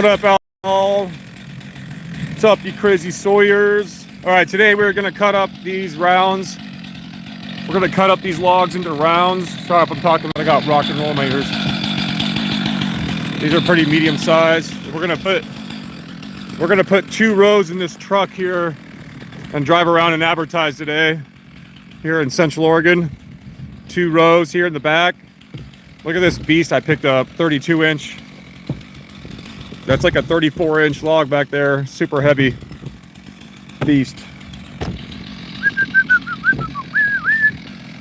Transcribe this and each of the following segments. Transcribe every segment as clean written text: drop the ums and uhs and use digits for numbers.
What up, Al? What's up, you crazy Sawyers? All right, today we're gonna cut up these rounds. We're gonna cut up these logs into rounds. Sorry if I'm talking, but I got rock and roll in my ears. These are pretty medium sized. We're gonna put 2 rows in this truck here and drive around and advertise today here in Central Oregon. 2 rows here in the back. Look at this beast I picked up, 32-inch. That's like a 34-inch log back there, super heavy beast.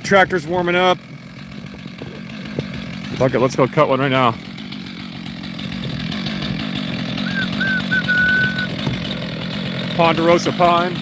Tractor's warming up. Fuck it, let's go cut one right now. Ponderosa pine.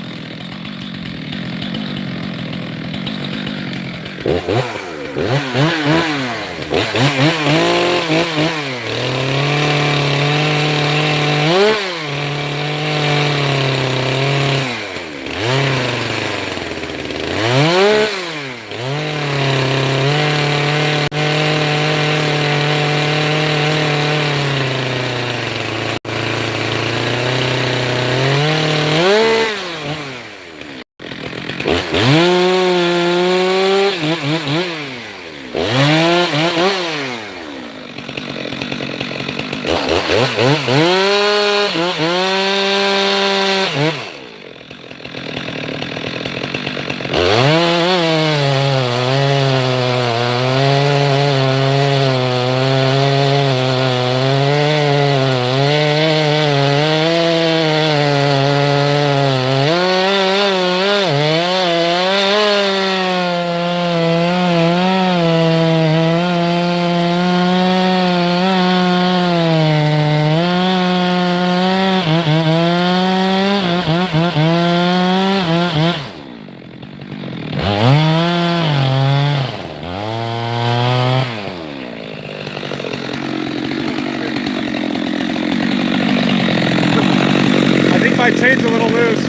My chain's a little loose.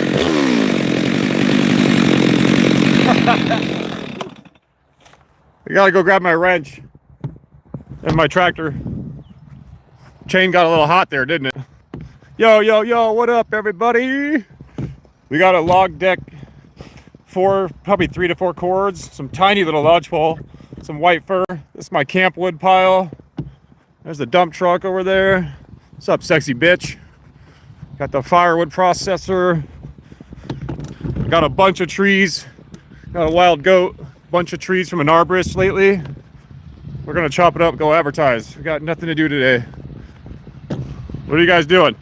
I gotta go grab my wrench and my tractor. Chain got a little hot there, didn't it? Yo, what up, everybody? We got a log deck, probably 3 to 4 cords, some tiny little lodgepole, some white fir. This is my camp wood pile. There's the dump truck over there. What's up, sexy bitch? Got the firewood processor. Got a bunch of trees. Got a wild goat. Bunch of trees from an arborist lately. We're gonna chop it up and go advertise. We got nothing to do today. What are you guys doing?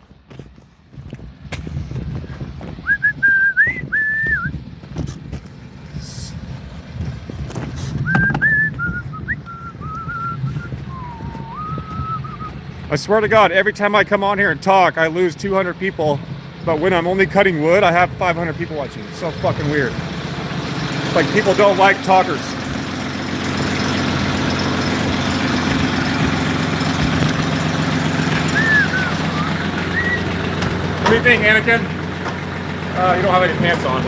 I swear to God, every time I come on here and talk, I lose 200 people. But when I'm only cutting wood, I have 500 people watching. It's so fucking weird. It's like people don't like talkers. What do you think, Anakin? You don't have any pants on.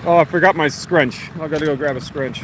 Oh, I forgot my scrunch. I gotta go grab a scrunch.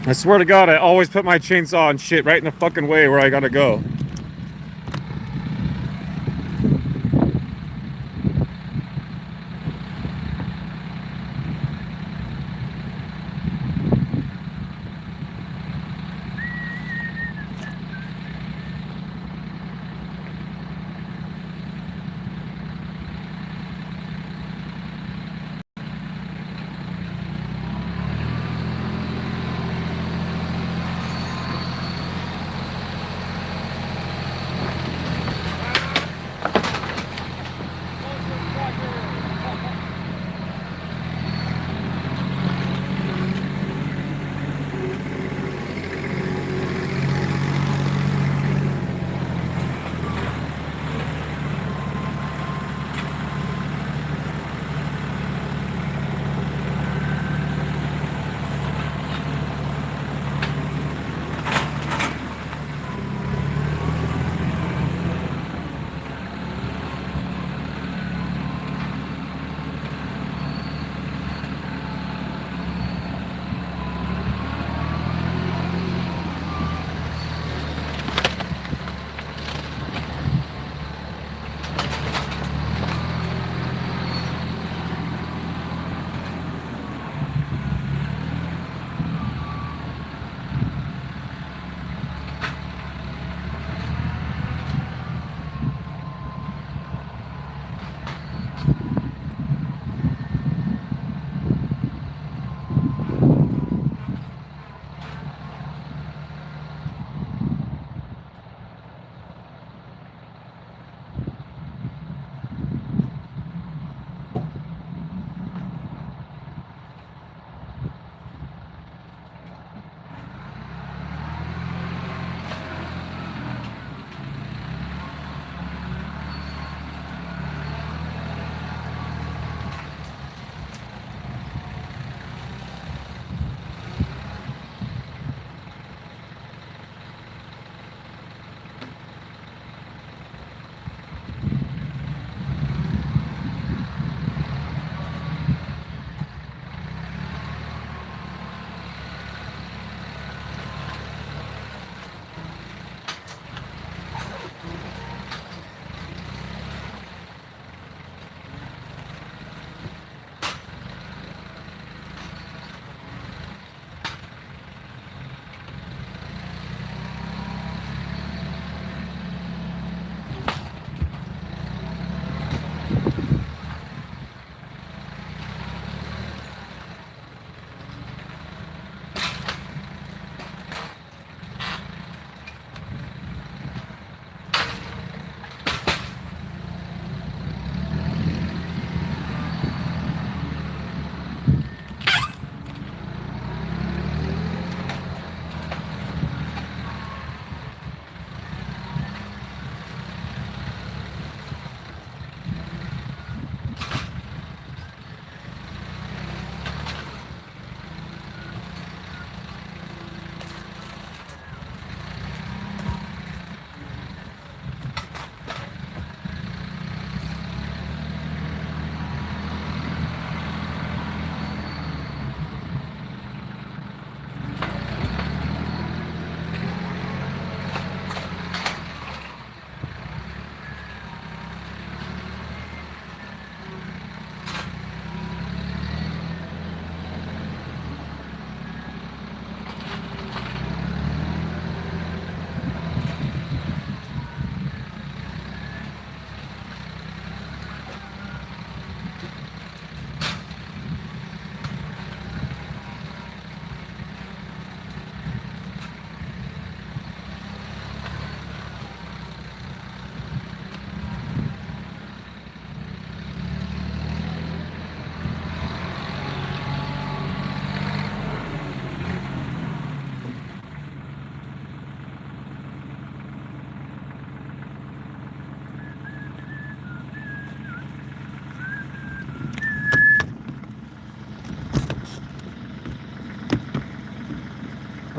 I swear to God, I always put my chainsaw and shit right in the fucking way where I gotta go.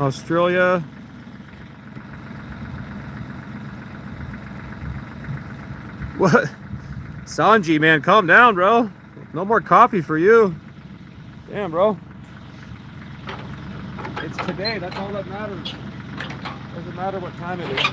Australia. What? Sanji, man, calm down, bro. No more coffee for you. Damn, bro. It's today. day. That's all that matters. Doesn't matter what time it is.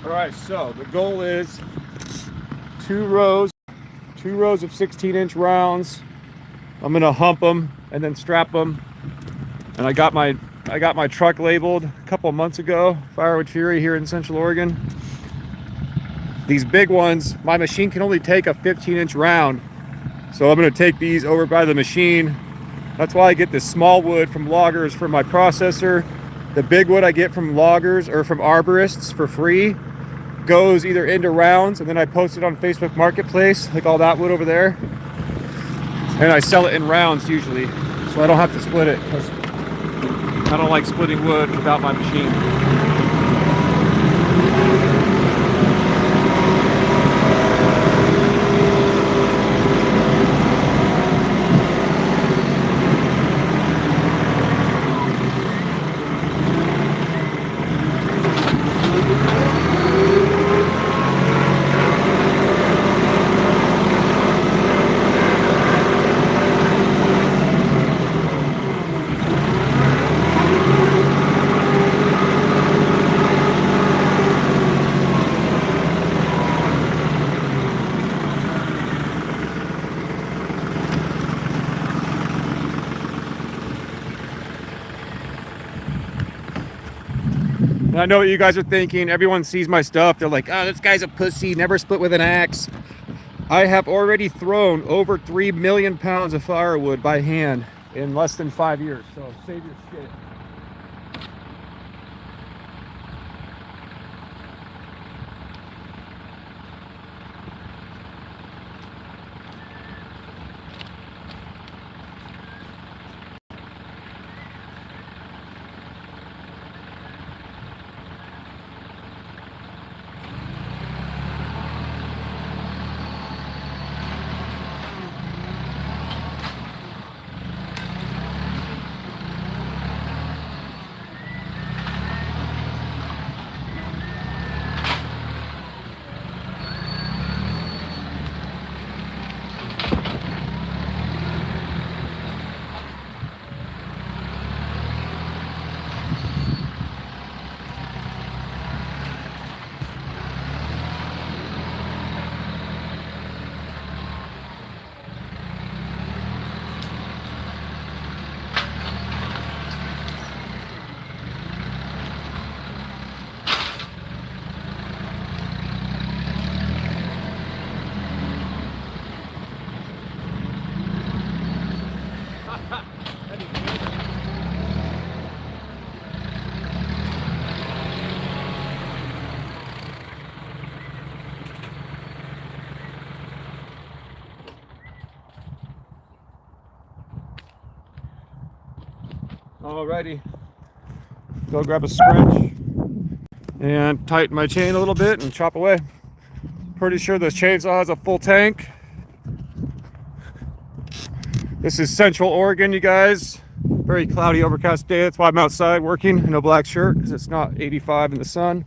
All right, so the goal is two rows of 16-inch rounds. I'm gonna hump them and then strap them. And I got my truck labeled a couple of months ago, Firewood Fury here in Central Oregon. These big ones, my machine can only take a 15-inch round. So I'm gonna take these over by the machine. That's why I get this small wood from loggers for my processor. The big wood I get from loggers or from arborists for free. Goes either into rounds, and then I post it on Facebook Marketplace, like all that wood over there. And I sell it in rounds usually, so I don't have to split it, because I don't like splitting wood without my machine. And I know what you guys are thinking. Everyone sees my stuff. They're like, oh, this guy's a pussy, never split with an axe. I have already thrown over 3 million pounds of firewood by hand in less than 5 years. So save your shit. Alrighty, go grab a scrunch and tighten my chain a little bit and chop away. Pretty sure this chainsaw has a full tank. This is Central Oregon, you guys. Very cloudy, overcast day. That's why I'm outside working in a black shirt, because it's not 85 in the sun.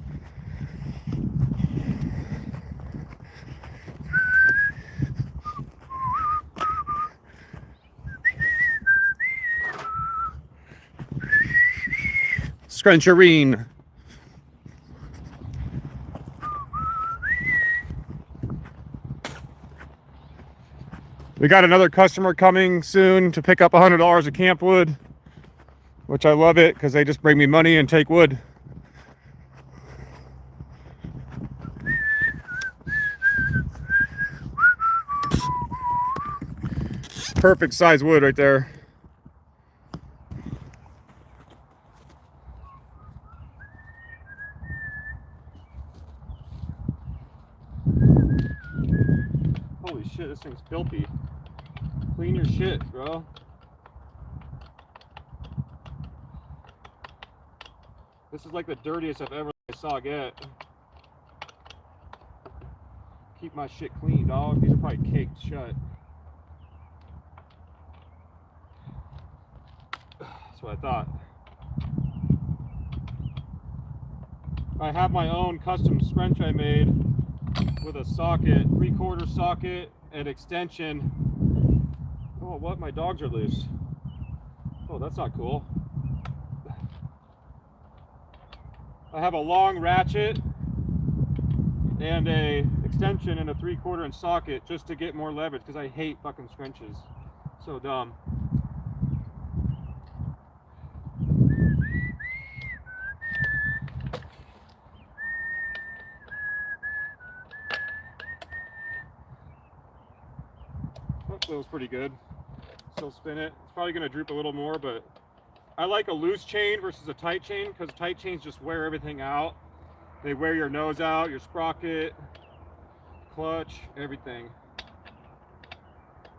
Scruncherine. We got another customer coming soon to pick up $100 of camp wood, which I love it because they just bring me money and take wood. Perfect size wood right there. Holy shit, this thing's filthy. Clean your shit, bro. This is like the dirtiest I've ever saw get. Keep my shit clean, dog. These are probably caked shut. That's what I thought. I have my own custom wrench I made with a socket, 3/4 socket and extension. Oh, what? My dogs are loose. Oh, that's not cool. I have a long ratchet and a extension and a 3/4 inch socket just to get more leverage because I hate fucking wrenches. So dumb. That feels pretty good. Still spin it. It's probably gonna droop a little more, but I like a loose chain versus a tight chain because tight chains just wear everything out. They wear your nose out, your sprocket, clutch, everything.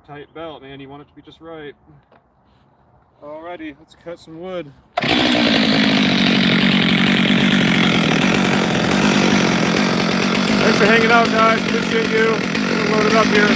Tight belt, man, you want it to be just right. Alrighty, let's cut some wood. Thanks for hanging out, guys. Appreciate you. I'm gonna load it up here.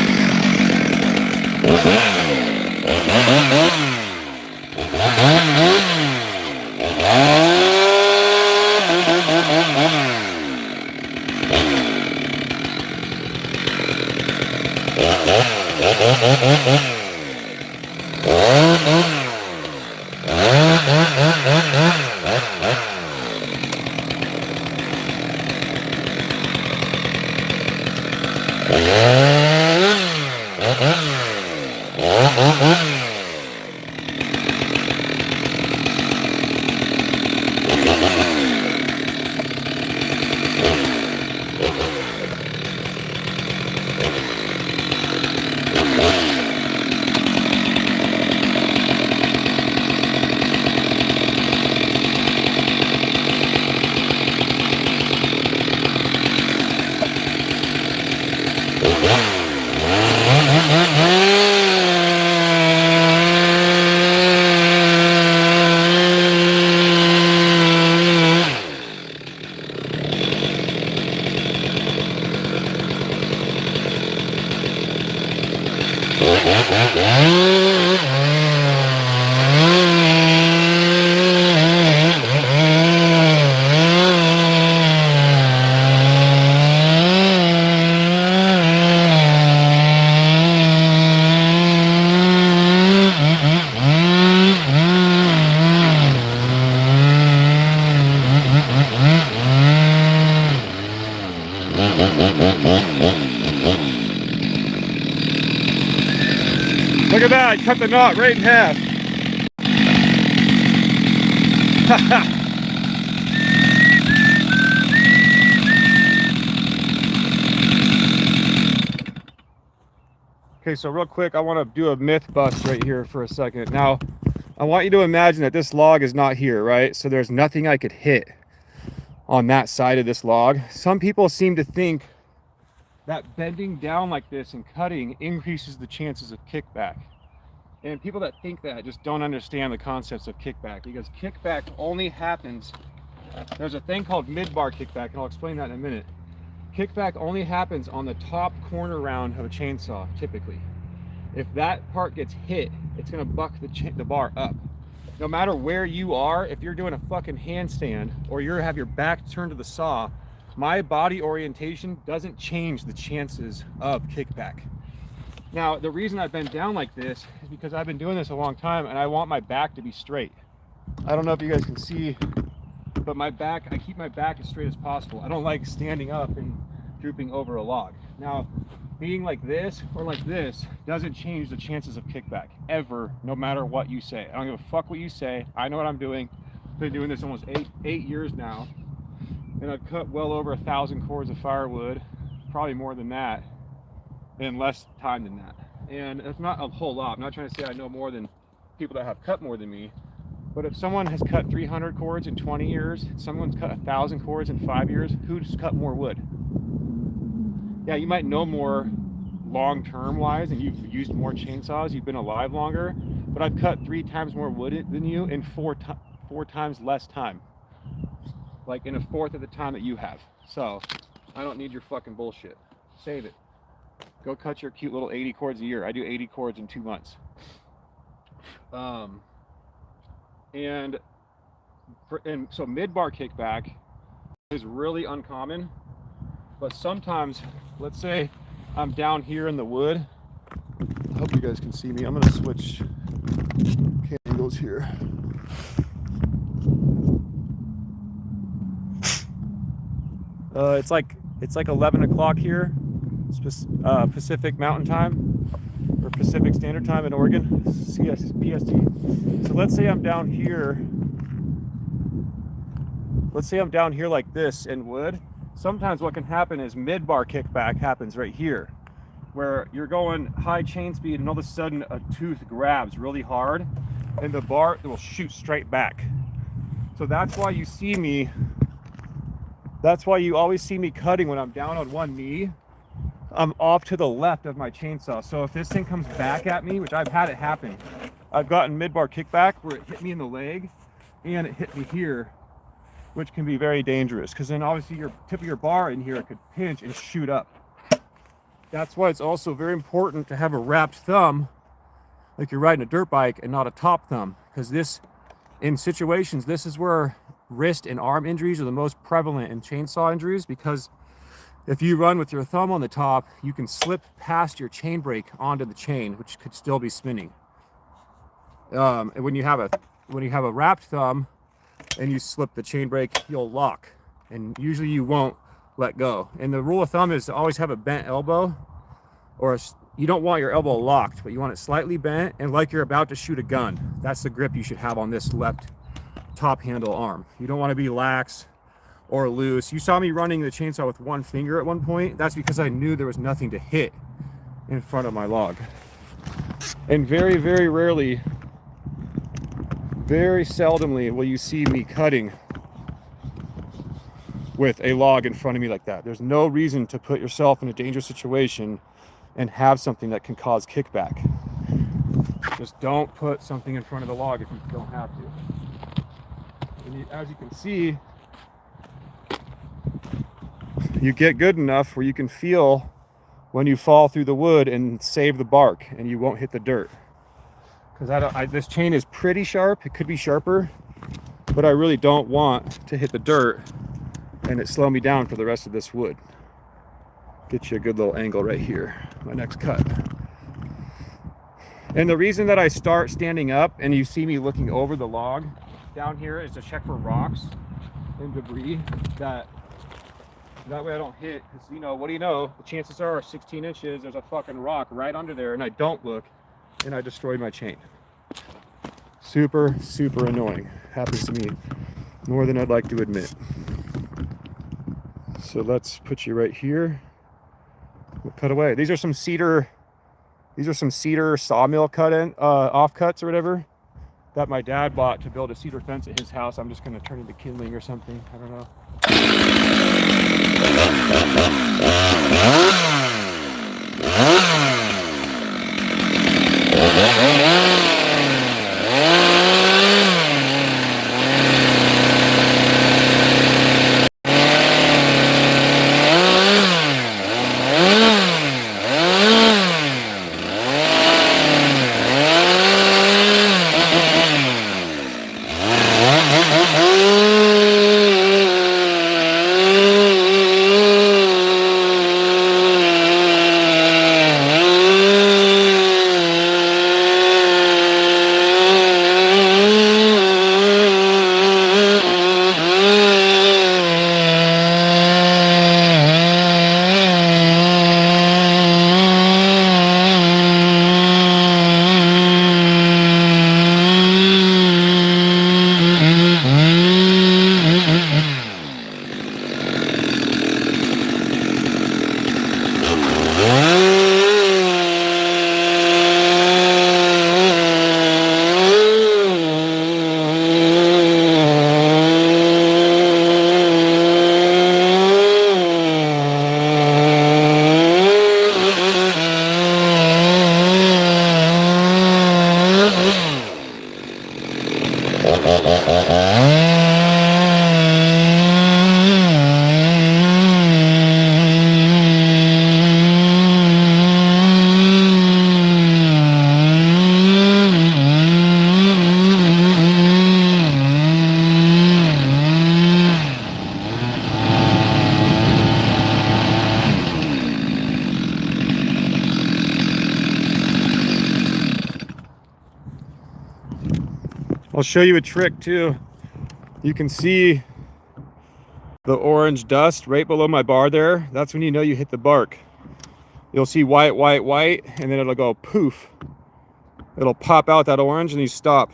Look at that, cut the knot right in half. Okay, so real quick, I want to do a myth bust right here for a second. Now, I want you to imagine that this log is not here, right? So there's nothing I could hit on that side of this log. Some people seem to think that bending down like this and cutting increases the chances of kickback. And people that think that just don't understand the concepts of kickback, because kickback only happens, there's a thing called mid-bar kickback, and I'll explain that in a minute. Kickback only happens on the top corner round of a chainsaw, typically. If that part gets hit, it's gonna buck the bar up. No matter where you are, if you're doing a fucking handstand or you have your back turned to the saw, my body orientation doesn't change the chances of kickback. Now, the reason I bend down like this is because I've been doing this a long time and I want my back to be straight. I don't know if you guys can see, but my back, I keep my back as straight as possible. I don't like standing up and drooping over a log. Now, being like this or like this doesn't change the chances of kickback, ever, no matter what you say. I don't give a fuck what you say. I know what I'm doing. I've been doing this almost eight years now, and I've cut well over 1,000 cords of firewood, probably more than that, in less time than that. And it's not a whole lot. I'm not trying to say I know more than people that have cut more than me, but if someone has cut 300 cords in 20 years, someone's cut 1,000 cords in 5 years, who's cut more wood? Yeah, you might know more long-term wise, and you've used more chainsaws, you've been alive longer, but I've cut 3 times more wood than you in four times less time, like in a fourth of the time that you have. So I don't need your fucking bullshit. Save it. Go cut your cute little 80 cords a year. I do 80 cords in 2 months. And so mid-bar kickback is really uncommon, but sometimes, let's say I'm down here in the wood. I hope you guys can see me. I'm gonna switch angles here. It's like 11 o'clock here, Pacific Mountain Time, or Pacific Standard Time in Oregon, PST. So let's say I'm down here. Let's say I'm down here like this in wood. Sometimes what can happen is mid-bar kickback happens right here, where you're going high chain speed and all of a sudden a tooth grabs really hard and the bar will shoot straight back. So that's why you see me, that's why you always see me cutting when I'm down on one knee. I'm off to the left of my chainsaw. So if this thing comes back at me, which I've had it happen, I've gotten mid-bar kickback where it hit me in the leg and it hit me here, which can be very dangerous because then obviously your tip of your bar in here could pinch and shoot up. That's why it's also very important to have a wrapped thumb, like you're riding a dirt bike, and not a top thumb, because this, in situations, this is where wrist and arm injuries are the most prevalent in chainsaw injuries, because if you run with your thumb on the top, you can slip past your chain brake onto the chain, which could still be spinning. And when you have a wrapped thumb and you slip the chain brake, you'll lock, and usually you won't let go. And the rule of thumb is to always have a bent elbow, or you don't want your elbow locked, but you want it slightly bent and like you're about to shoot a gun. That's the grip you should have on this left top handle arm. You don't want to be lax or loose. You saw me running the chainsaw with one finger at one point. That's because I knew there was nothing to hit in front of my log. And very, very rarely, very seldomly will you see me cutting with a log in front of me like that. There's no reason to put yourself in a dangerous situation and have something that can cause kickback. Just don't put something in front of the log if you don't have to. And as you can see, you get good enough where you can feel when you fall through the wood and save the bark and you won't hit the dirt. Because this chain is pretty sharp. It could be sharper, but I really don't want to hit the dirt and it slow me down for the rest of this wood. Get you a good little angle right here, my next cut. And the reason that I start standing up and you see me looking over the log down here is to check for rocks and debris, that way I don't hit, because you know, what do you know, the chances are 16 inches, there's a fucking rock right under there and I don't look and I destroyed my chain. Super, super annoying. Happens to me more than I'd like to admit. So let's put you right here. We'll cut away. These are some cedar sawmill offcuts or whatever that my dad bought to build a cedar fence at his house. I'm just going to turn into kindling or something. I don't know. I'll show you a trick too. You can see the orange dust right below my bar there. That's when you know you hit the bark. You'll see white, white, white, and then it'll go poof. It'll pop out that orange and you stop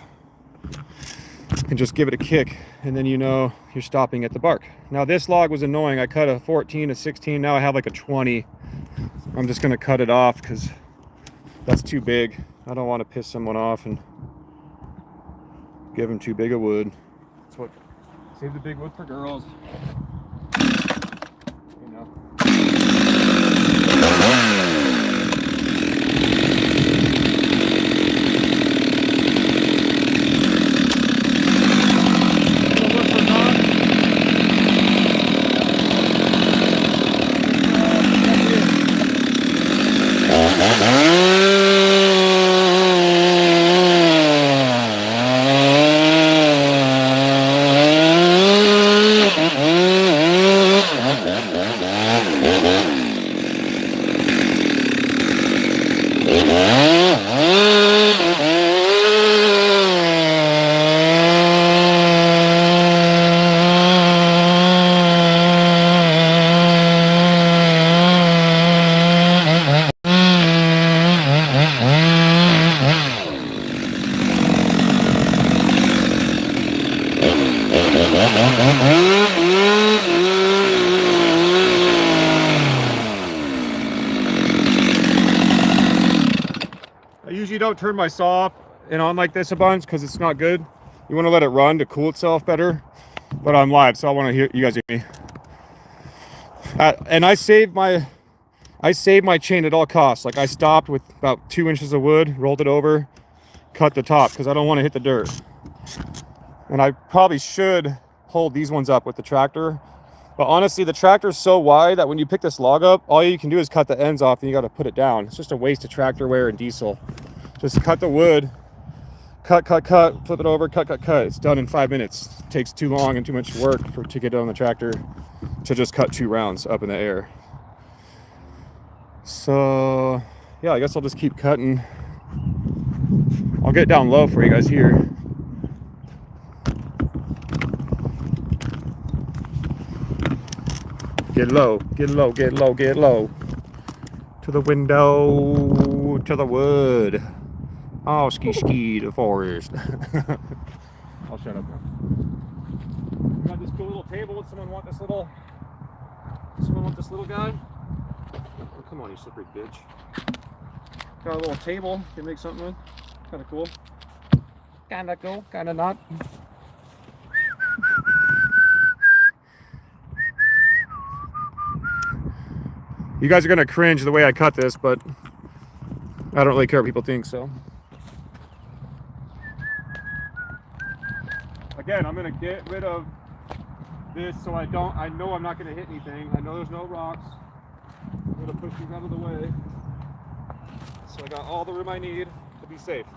and just give it a kick, and then you know you're stopping at the bark. Now this log was annoying. I cut a 14, a 16, now I have like a 20. I'm just gonna cut it off because that's too big. I don't want to piss someone off and give them too big a wood. That's what, save the big wood for girls. You know. I usually don't turn my saw off and on like this a bunch because it's not good. You want to let it run to cool itself better. But I'm live, so I want to hear you guys hear me. And I saved my chain at all costs. Like I stopped with about 2 inches of wood, rolled it over, cut the top because I don't want to hit the dirt. And I probably should hold these ones up with the tractor. But honestly, the tractor is so wide that when you pick this log up, all you can do is cut the ends off and you got to put it down. It's just a waste of tractor wear and diesel. Just cut the wood, cut, flip it over, cut. It's done in 5 minutes. It takes too long and too much work to get it on the tractor to just cut 2 rounds up in the air. So yeah, I guess I'll just keep cutting. I'll get down low for you guys here. Get low, get low, get low, get low. To the window, to the wood. Oh, ski, the forest. I'll shut up now. We got this cool little table. Would someone want this little guy? Oh, come on, you slippery bitch. Got a little table. Can make something with. Kind of cool. Kind of cool, kind of not. You guys are gonna cringe the way I cut this, but I don't really care what people think, so. Again, I'm gonna get rid of this so I know I'm not gonna hit anything. I know there's no rocks. I'm gonna push these out of the way. So I got all the room I need to be safe.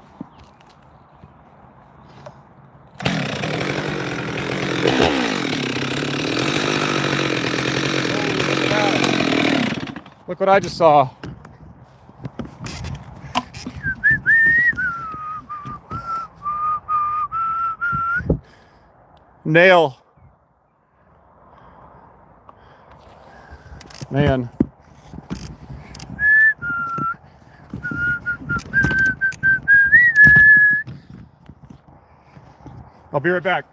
Look what I just saw. Nail. Man. I'll be right back.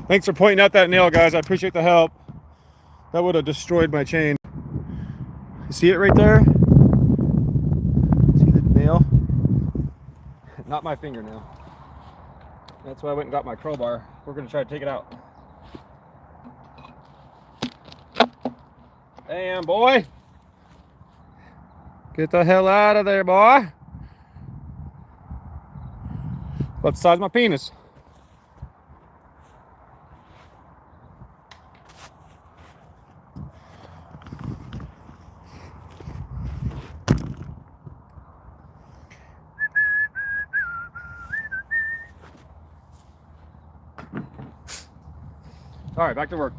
Thanks for pointing out that nail, guys. I appreciate the help. That would have destroyed my chain. You see it right there? See the nail? Not my fingernail. That's why I went and got my crowbar. We're gonna try to take it out. Damn, boy. Get the hell out of there, boy. About the size of my penis. All right, back to work.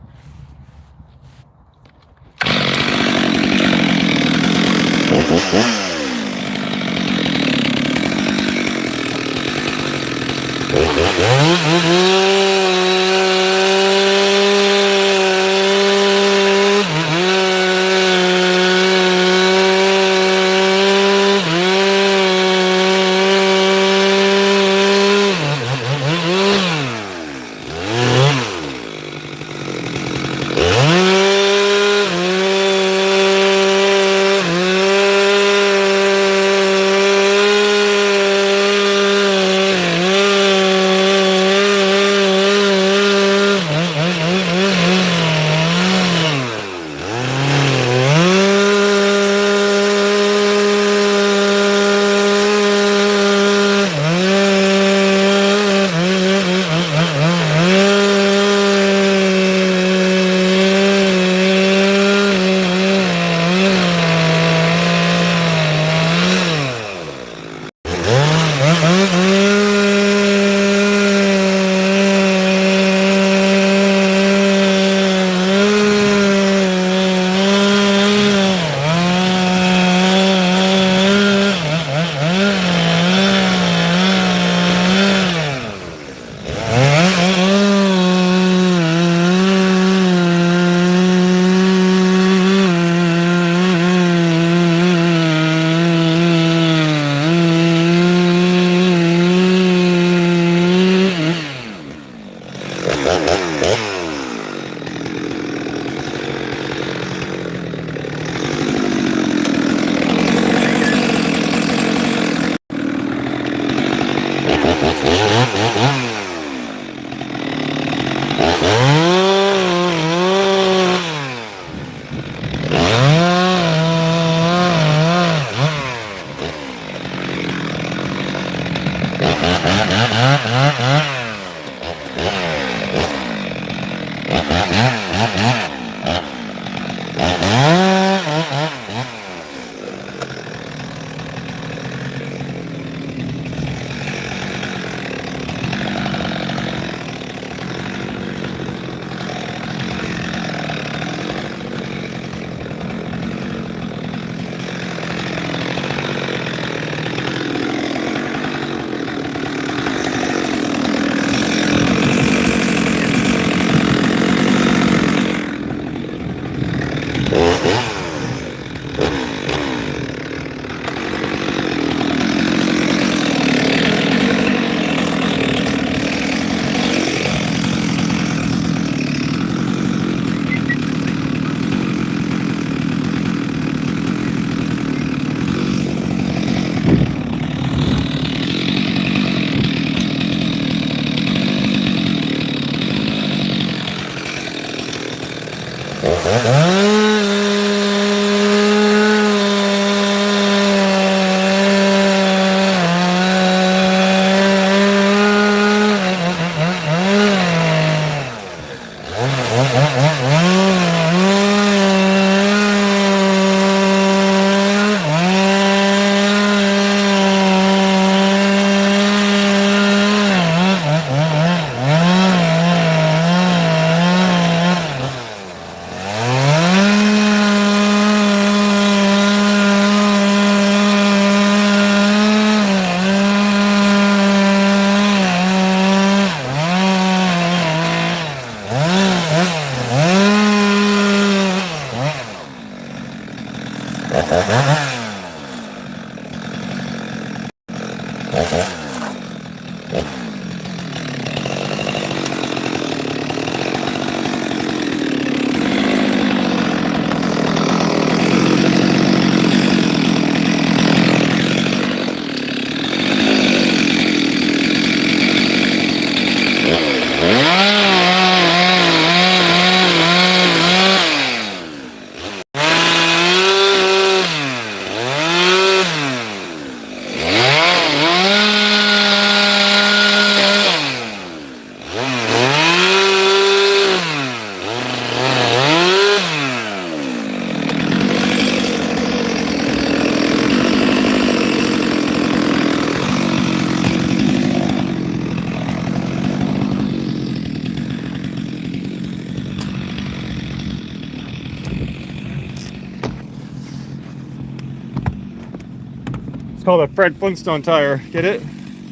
It's called a Fred Flintstone tire. Get it?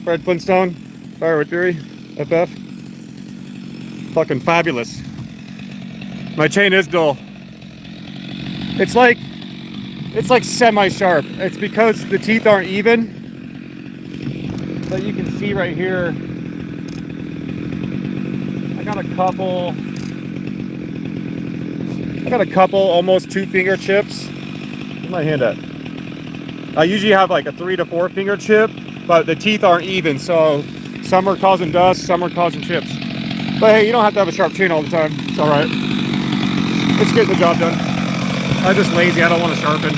Fred Flintstone, Firewood Theory, FF. Fucking fabulous. My chain is dull. It's like semi-sharp. It's because the teeth aren't even. But you can see right here, I got a couple almost 2-finger chips. Where's my hand at? I usually have like a 3 to 4 finger chip, but the teeth aren't even, so some are causing dust, some are causing chips. But hey, you don't have to have a sharp chain all the time. It's all right. It's getting the job done. I'm just lazy. I don't want to sharpen.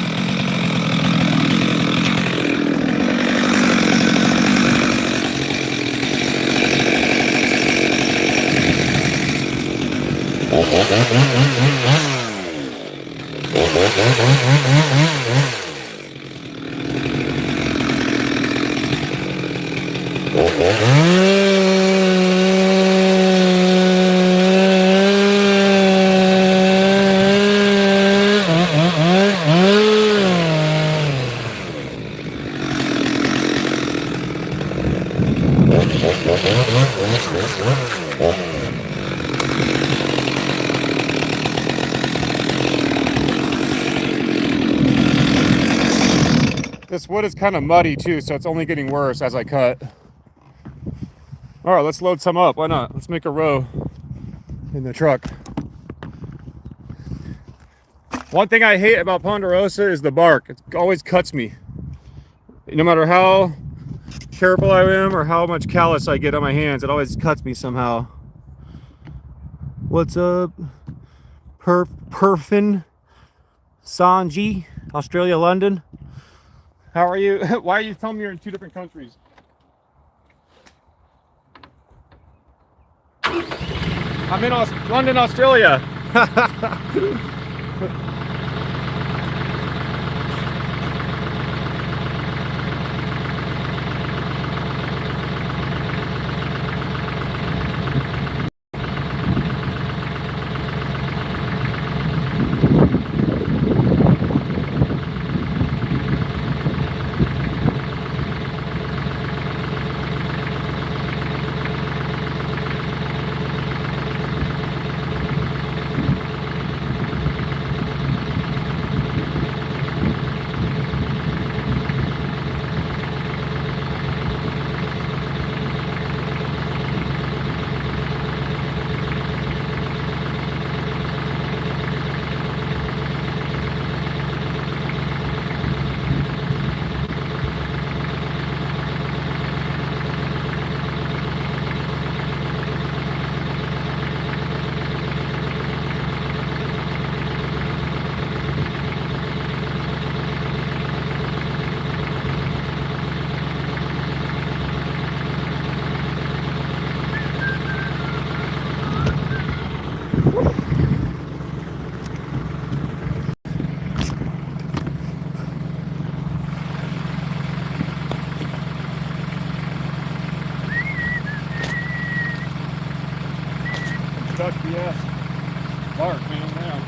This wood is kind of muddy too, so it's only getting worse as I cut. All right, let's load some up. Why not? Let's make a row in the truck. One thing I hate about Ponderosa is the bark. It always cuts me. No matter how careful I am or how much callus I get on my hands, it always cuts me somehow. What's up? Perfin Sanji, Australia, London. How are you? Why are you telling me you're in 2 different countries? I'm in London, Australia. Duck BS. Bark, man, now.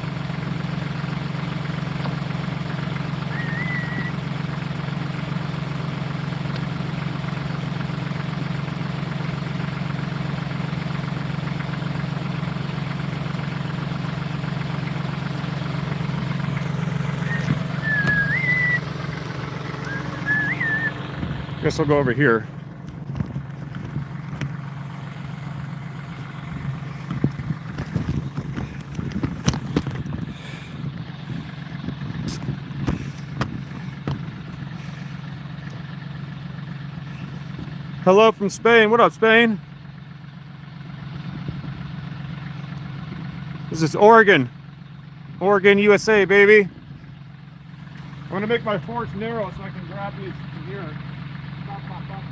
Guess I'll go over here. Hello from Spain. What up, Spain? This is Oregon. Oregon, USA, baby. I'm gonna make my forks narrow so I can grab these from here. Pop, pop, pop.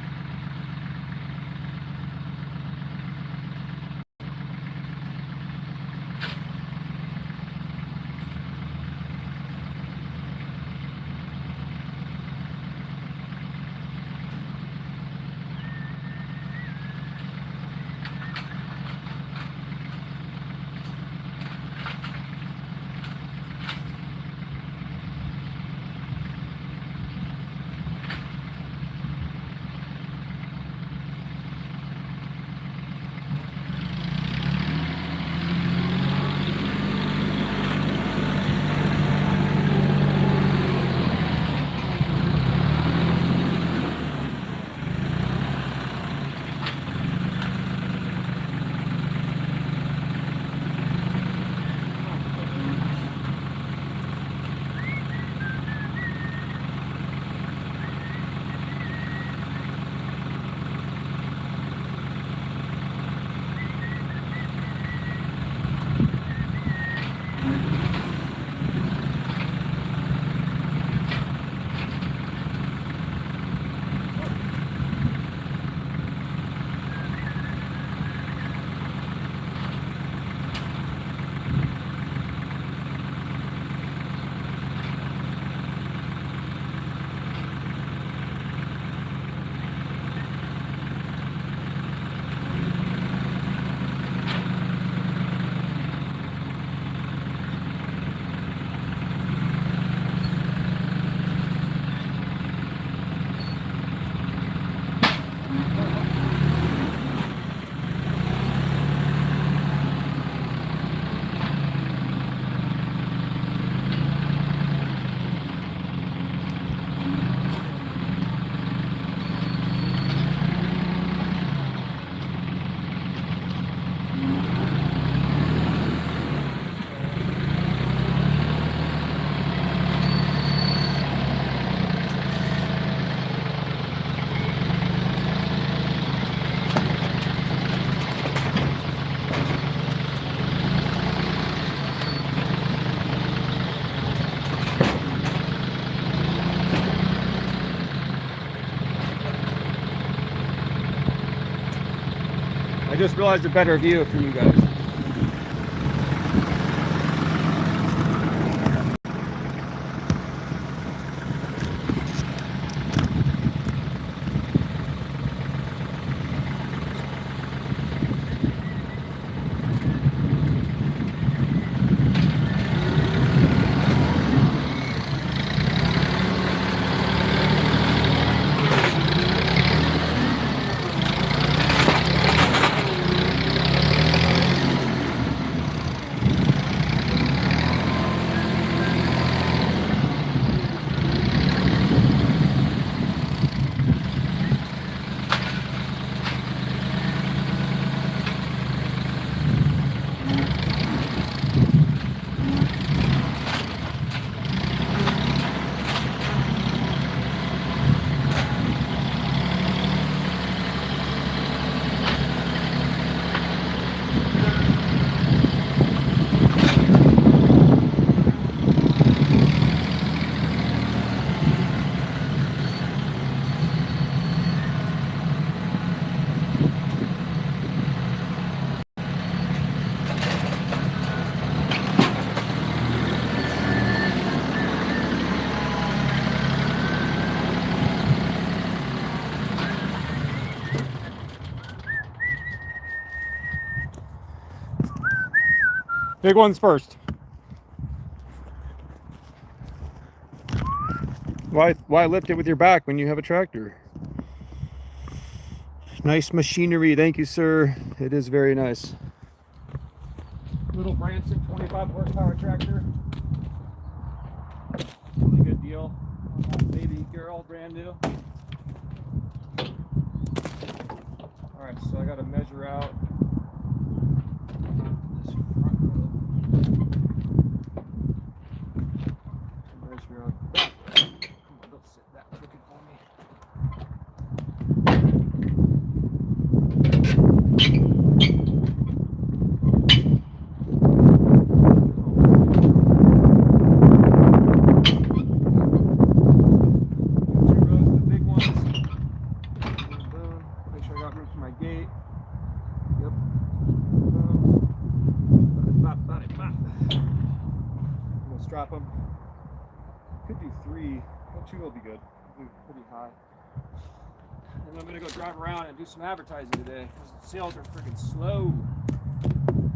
I just realized a better view for you guys. Big ones first. Why lift it with your back when you have a tractor? Nice machinery, thank you, sir. It is very nice. Little Branson 25 horsepower tractor. Really good deal on that baby girl, brand new. All right, so I got to measure out this front wheel. Measure out the back wheel. Come on, don't sit that crooked for me. strap them. Could do 3. Well, 2 will be good. Do pretty high. And I'm gonna go drive around and do some advertising today. Sales are freaking slow.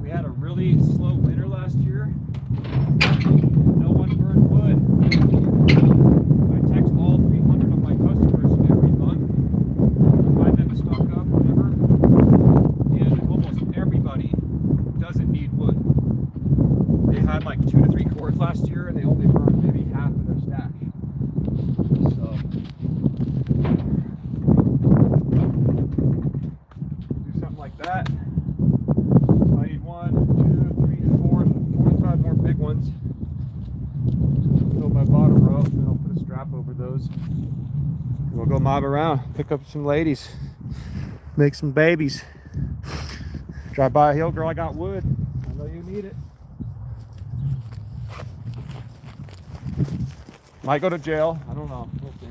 We had a really slow winter last year. No one burned wood. I text all 300 of my customers every month, remind them to stock up, whatever. And almost everybody doesn't need wood. They had like 2 to 3 cords last year, and they only burned maybe half of their stack. So do something like that. I need 1, 2, 3, 4 to 5 more big ones. Build my bottom rope, and I'll put a strap over those. And we'll go mob around, pick up some ladies, make some babies. Drive by a hill, girl, I got wood. I know you need it. Might go to jail. I don't know. We'll see.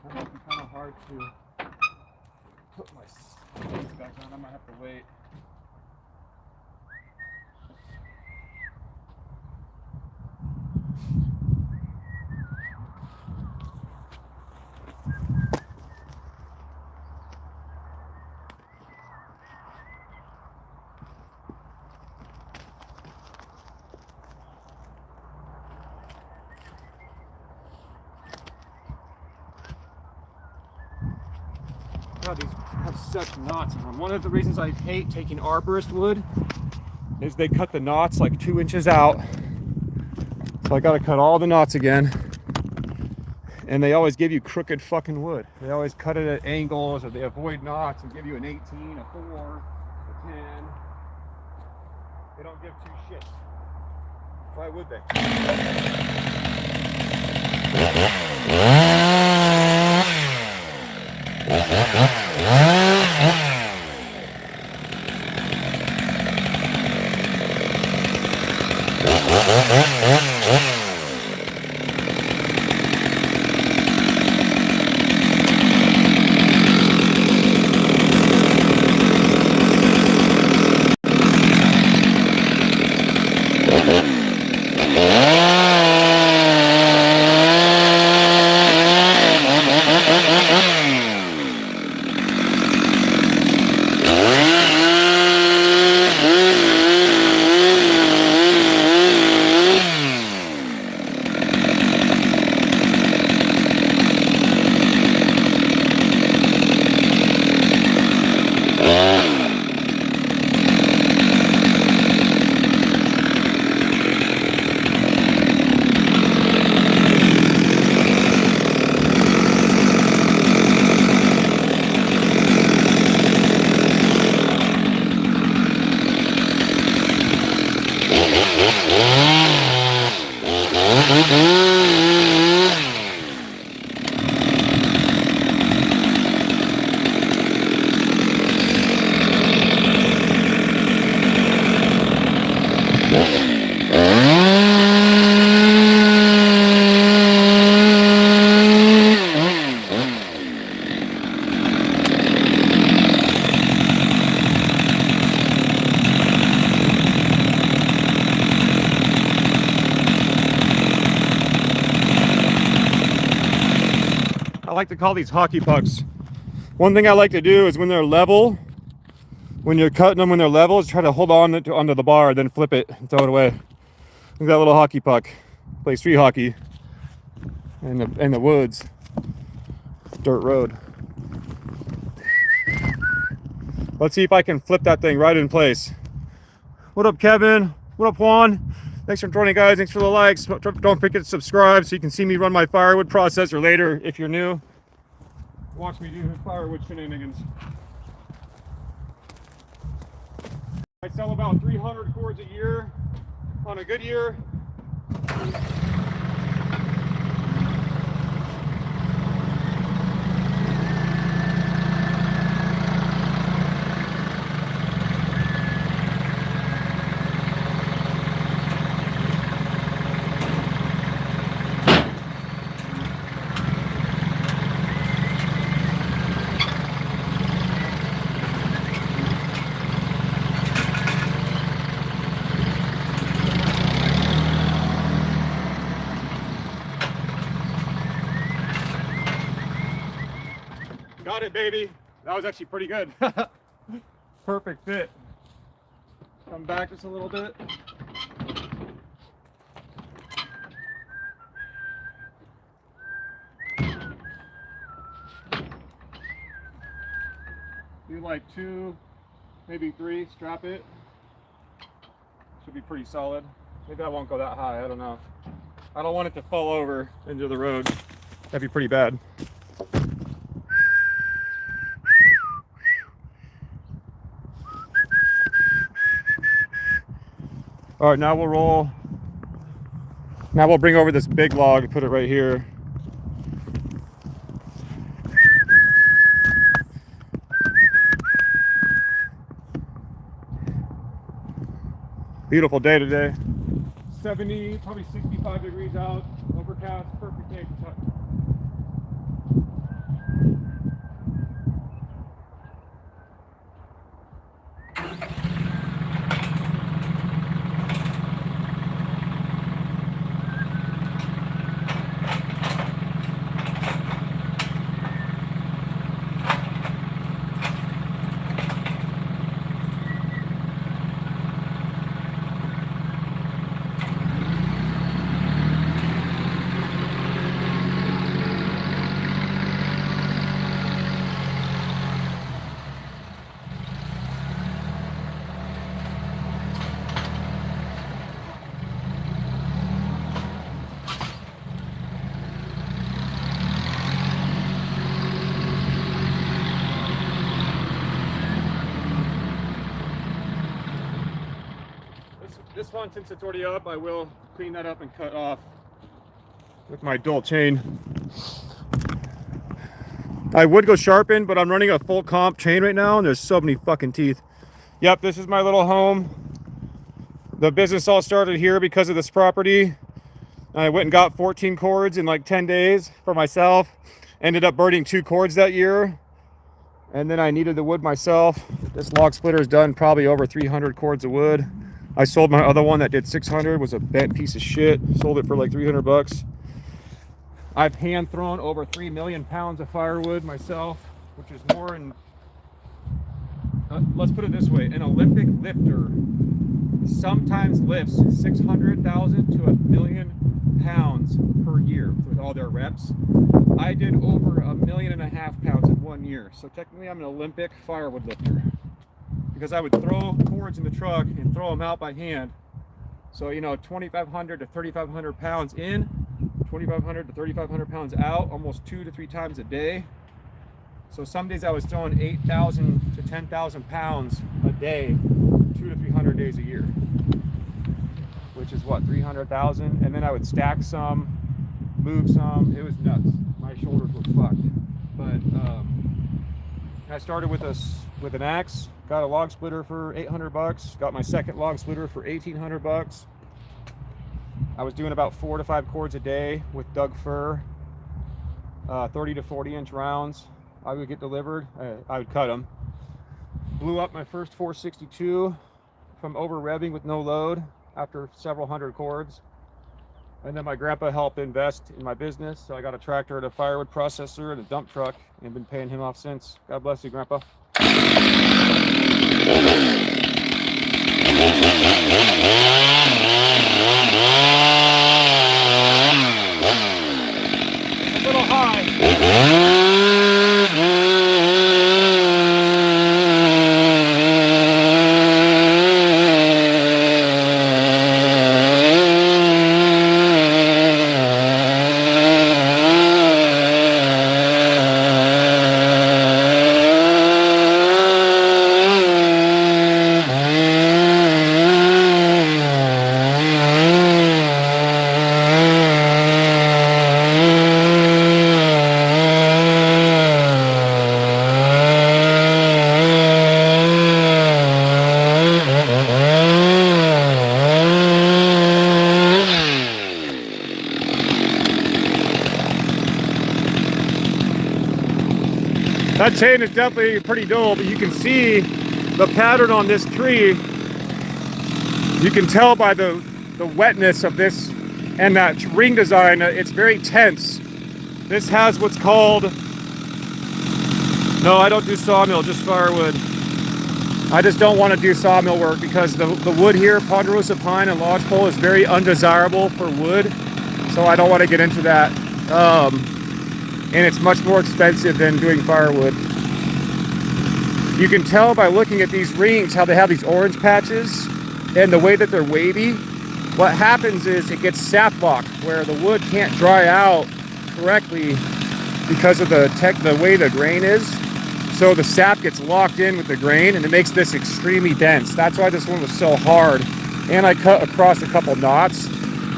That might be kind of hard to put my skates back on. I might have to wait. God, these have such knots in them. One of the reasons I hate taking arborist wood is they cut the knots like 2 inches out. So I gotta cut all the knots again. And they always give you crooked fucking wood. They always cut it at angles, or they avoid knots and give you an 18, a 4, a 10. They don't give 2 shits. Why would they? I like to call these hockey pucks. One thing I like to do is when they're level, when you're cutting them when they're level, is try to hold on onto the bar, then flip it and throw it away. Look at that little hockey puck. Play street hockey in the woods, dirt road. Let's see if I can flip that thing right in place. What up, Kevin? What up, Juan? Thanks for joining, guys. Thanks for the likes. Don't forget to subscribe so you can see me run my firewood processor later if you're new. Watch me do firewood shenanigans. I sell about 300 cords a year on a good year. Got it, baby. That was actually pretty good. Perfect fit. Come back just a little bit. Do like 2, maybe 3, strap it. Should be pretty solid. Maybe I won't go that high, I don't know. I don't want it to fall over into the road. That'd be pretty bad. All right, now we'll roll. Now we'll bring over this big log and put it right here. Beautiful day today. 70, probably 65 degrees out, overcast, perfect day to touch. This one, since it's already up, I will clean that up and cut off with my dual chain. I would go sharpen, but I'm running a full comp chain right now, and there's so many fucking teeth. Yep, this is my little home. The business all started here because of this property. I went and got 14 cords in like 10 days for myself. Ended up burning 2 cords that year. And then I needed the wood myself. This log splitter is done probably over 300 cords of wood. I sold my other one that did 600, was a bent piece of shit. Sold it for like 300 bucks. I've hand thrown over 3 million pounds of firewood myself, which is more than, let's put it this way, an Olympic lifter sometimes lifts 600,000 to 1 million pounds per year with all their reps. I did over 1.5 million pounds in 1 year. So technically I'm an Olympic firewood lifter, because I would throw cords in the truck and throw them out by hand. So, you know, 2,500 to 3,500 pounds in, 2,500 to 3,500 pounds out, almost 2 to 3 times a day. So some days I was throwing 8,000 to 10,000 pounds a day, 200 to 300 days a year, which is what, 300,000? And then I would stack some, move some. It was nuts. My shoulders were fucked. But I started with an axe. Got a log splitter for 800 bucks. Got my second log splitter for 1,800 bucks. I was doing about 4 to 5 cords a day with Doug fir, 30 to 40 inch rounds. I would get delivered. I would cut them. Blew up my first 462 from over revving with no load after several hundred cords. And then my grandpa helped invest in my business, so I got a tractor and a firewood processor and a dump truck, and been paying him off since. God bless you, Grandpa. A little high. That chain is definitely pretty dull, but you can see the pattern on this tree. You can tell by the wetness of this and that ring design, it's very tense. This has what's called No, I don't do sawmill, just firewood. I just don't want to do sawmill work because the wood here, ponderosa pine and lodgepole, is very undesirable for wood. So I don't want to get into that. And it's much more expensive than doing firewood. You can tell by looking at these rings how they have these orange patches and the way that they're wavy. What happens is it gets sap lock, where the wood can't dry out correctly because of the way the grain is. So the sap gets locked in with the grain and it makes this extremely dense. That's why this one was so hard. And I cut across a couple knots.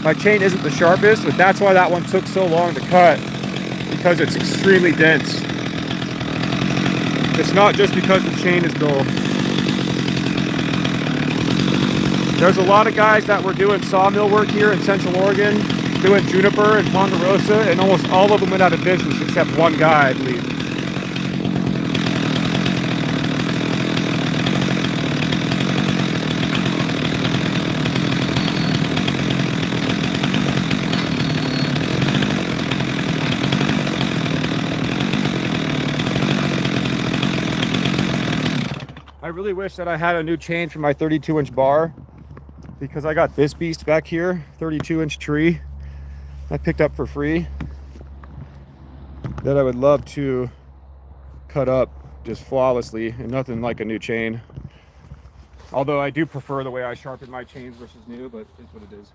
My chain isn't the sharpest, but that's why that one took so long to cut, because it's extremely dense. It's not just because the chain is dull. There's a lot of guys that were doing sawmill work here in Central Oregon, doing juniper and ponderosa, and almost all of them went out of business except one guy, I believe. I really wish that I had a new chain for my 32-inch bar, because I got this beast back here, 32-inch tree I picked up for free, that I would love to cut up just flawlessly, and nothing like a new chain. Although I do prefer the way I sharpen my chains versus new, but it's what it is.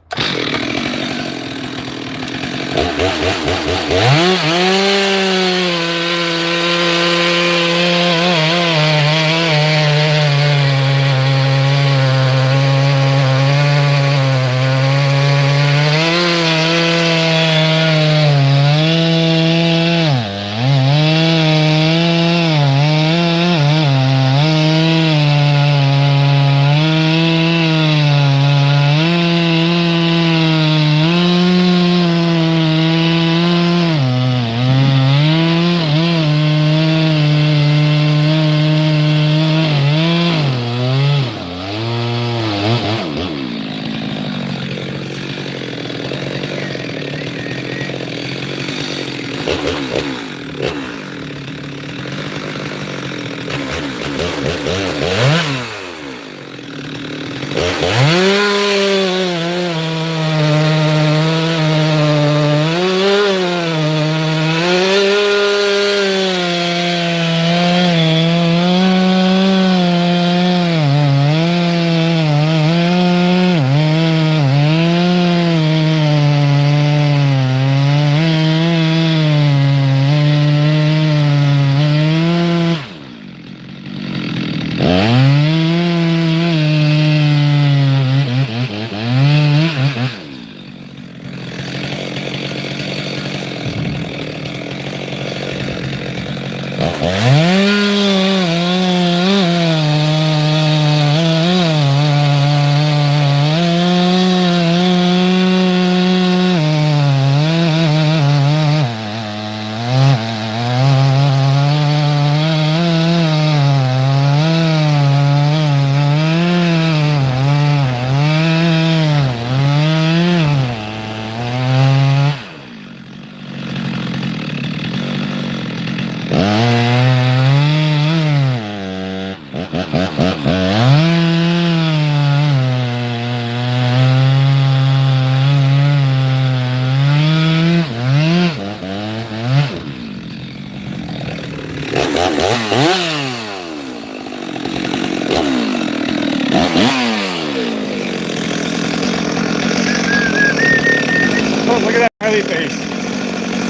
Oh, look at that smiley face.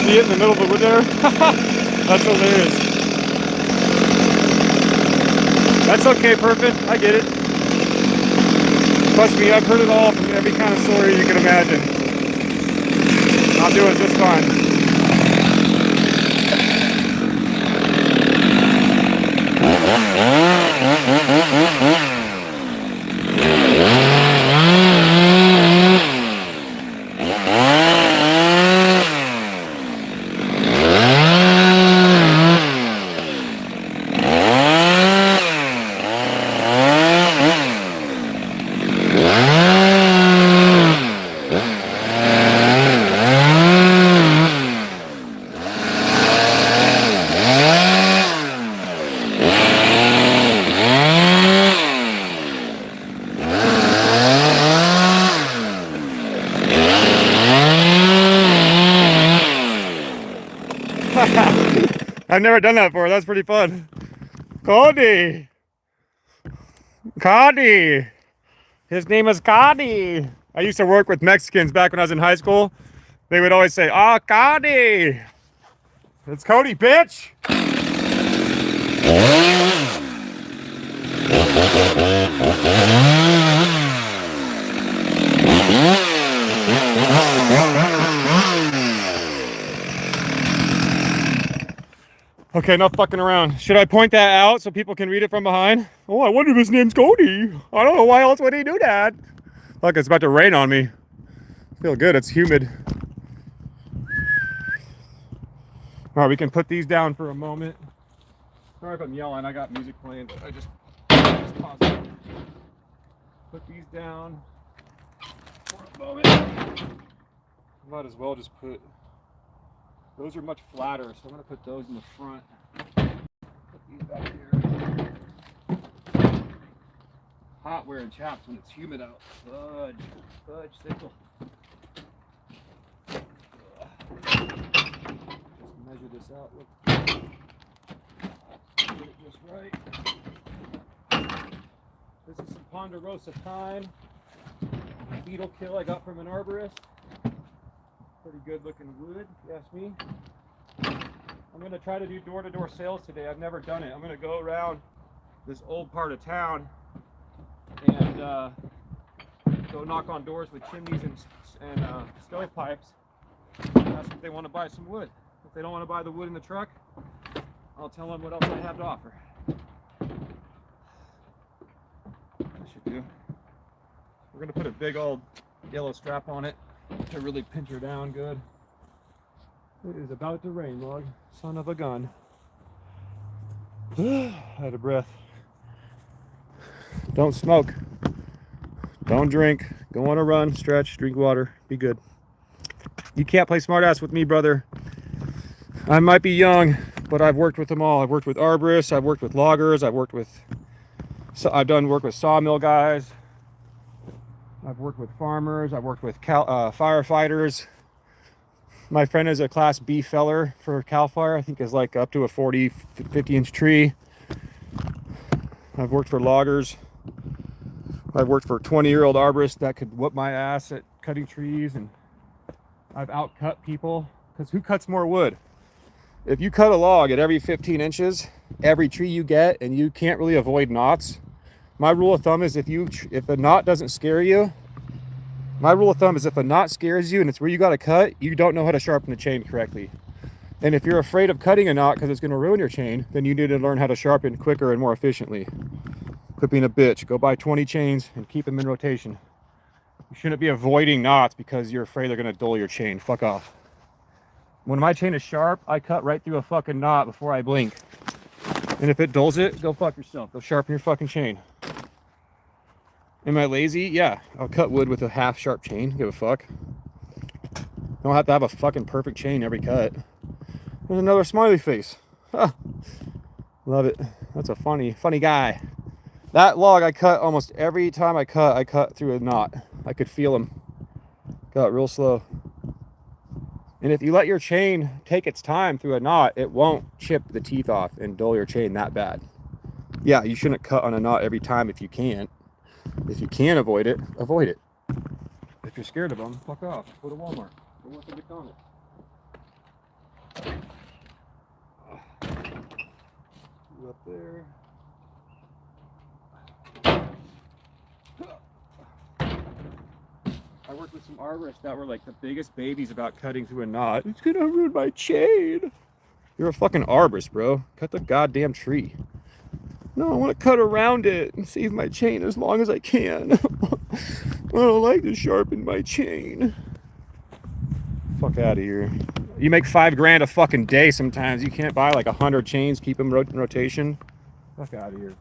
See it in the middle of the wood there? That's hilarious. That's okay, Perfect. I get it. Trust me, I've heard it all from every kind of story you can imagine. I'm doing just fine. I've never done that before. That's pretty fun. Cody. Cody. His name is Cody. I used to work with Mexicans back when I was in high school. They would always say, "Oh, Cody. It's Cody, bitch." Okay, enough fucking around. Should I point that out so people can read it from behind? Oh, I wonder if his name's Cody. I don't know why else would he do that. Look, it's about to rain on me. Feel good, it's humid. All right, we can put these down for a moment. Sorry if I'm yelling, I got music playing, but I just pause it. Put these down for a moment. Might as well just put, those are much flatter, so I'm gonna put those in the front. Put these back here. Hot wearing chaps when it's humid out. Fudge sickle. Just measure this out. Look. Get it just right. This is some Ponderosa pine. Beetle kill I got from an arborist. Pretty good looking wood, if you ask me. I'm going to try to do door-to-door sales today. I've never done it. I'm going to go around this old part of town and go knock on doors with chimneys and stovepipes and ask if they want to buy some wood. If they don't want to buy the wood in the truck, I'll tell them what else I have to offer. I should do. We're going to put a big old yellow strap on it to really pinch her down good. It is about to rain, log. Son of a gun. Out of breath. Don't smoke. Don't drink. Go on a run, stretch, drink water, be good. You can't play smartass with me, brother. I might be young, but I've worked with them all. I've worked with arborists, I've worked with loggers, I've done work with sawmill guys. I've worked with farmers, I've worked with firefighters. My friend is a Class B feller for Cal Fire. I think is like up to a 40, 50-inch tree. I've worked for loggers. I've worked for 20-year-old arborists that could whoop my ass at cutting trees, and I've outcut people. Because who cuts more wood? If you cut a log at every 15 inches, every tree you get, and you can't really avoid knots, my rule of thumb is if a knot doesn't scare you, if a knot scares you and it's where you got to cut, you don't know how to sharpen the chain correctly. And if you're afraid of cutting a knot because it's going to ruin your chain, then you need to learn how to sharpen quicker and more efficiently. Quit being a bitch. Go buy 20 chains and keep them in rotation. You shouldn't be avoiding knots because you're afraid they're going to dull your chain. Fuck off. When my chain is sharp, I cut right through a fucking knot before I blink. And if it dulls it, go fuck yourself. Go sharpen your fucking chain. Am I lazy? Yeah. I'll cut wood with a half sharp chain. Give a fuck. Don't have to have a fucking perfect chain every cut. There's another smiley face. Huh. Love it. That's a funny guy. That log I cut almost every time I cut through a knot. I could feel him. Got real slow. And if you let your chain take its time through a knot, it won't chip the teeth off and dull your chain that bad. Yeah, you shouldn't cut on a knot every time if you can't. If you can avoid it, avoid it. If you're scared of them, fuck off. Go to Walmart. Go work at McDonald's. You up there. I worked with some arborists that were like the biggest babies about cutting through a knot. It's gonna ruin my chain. You're a fucking arborist, bro. Cut the goddamn tree. No, I want to cut around it and save my chain as long as I can. I don't like to sharpen my chain. Fuck out of here. You make $5 a fucking day sometimes. You can't buy like 100 chains, keep them in rotation. Fuck out of here.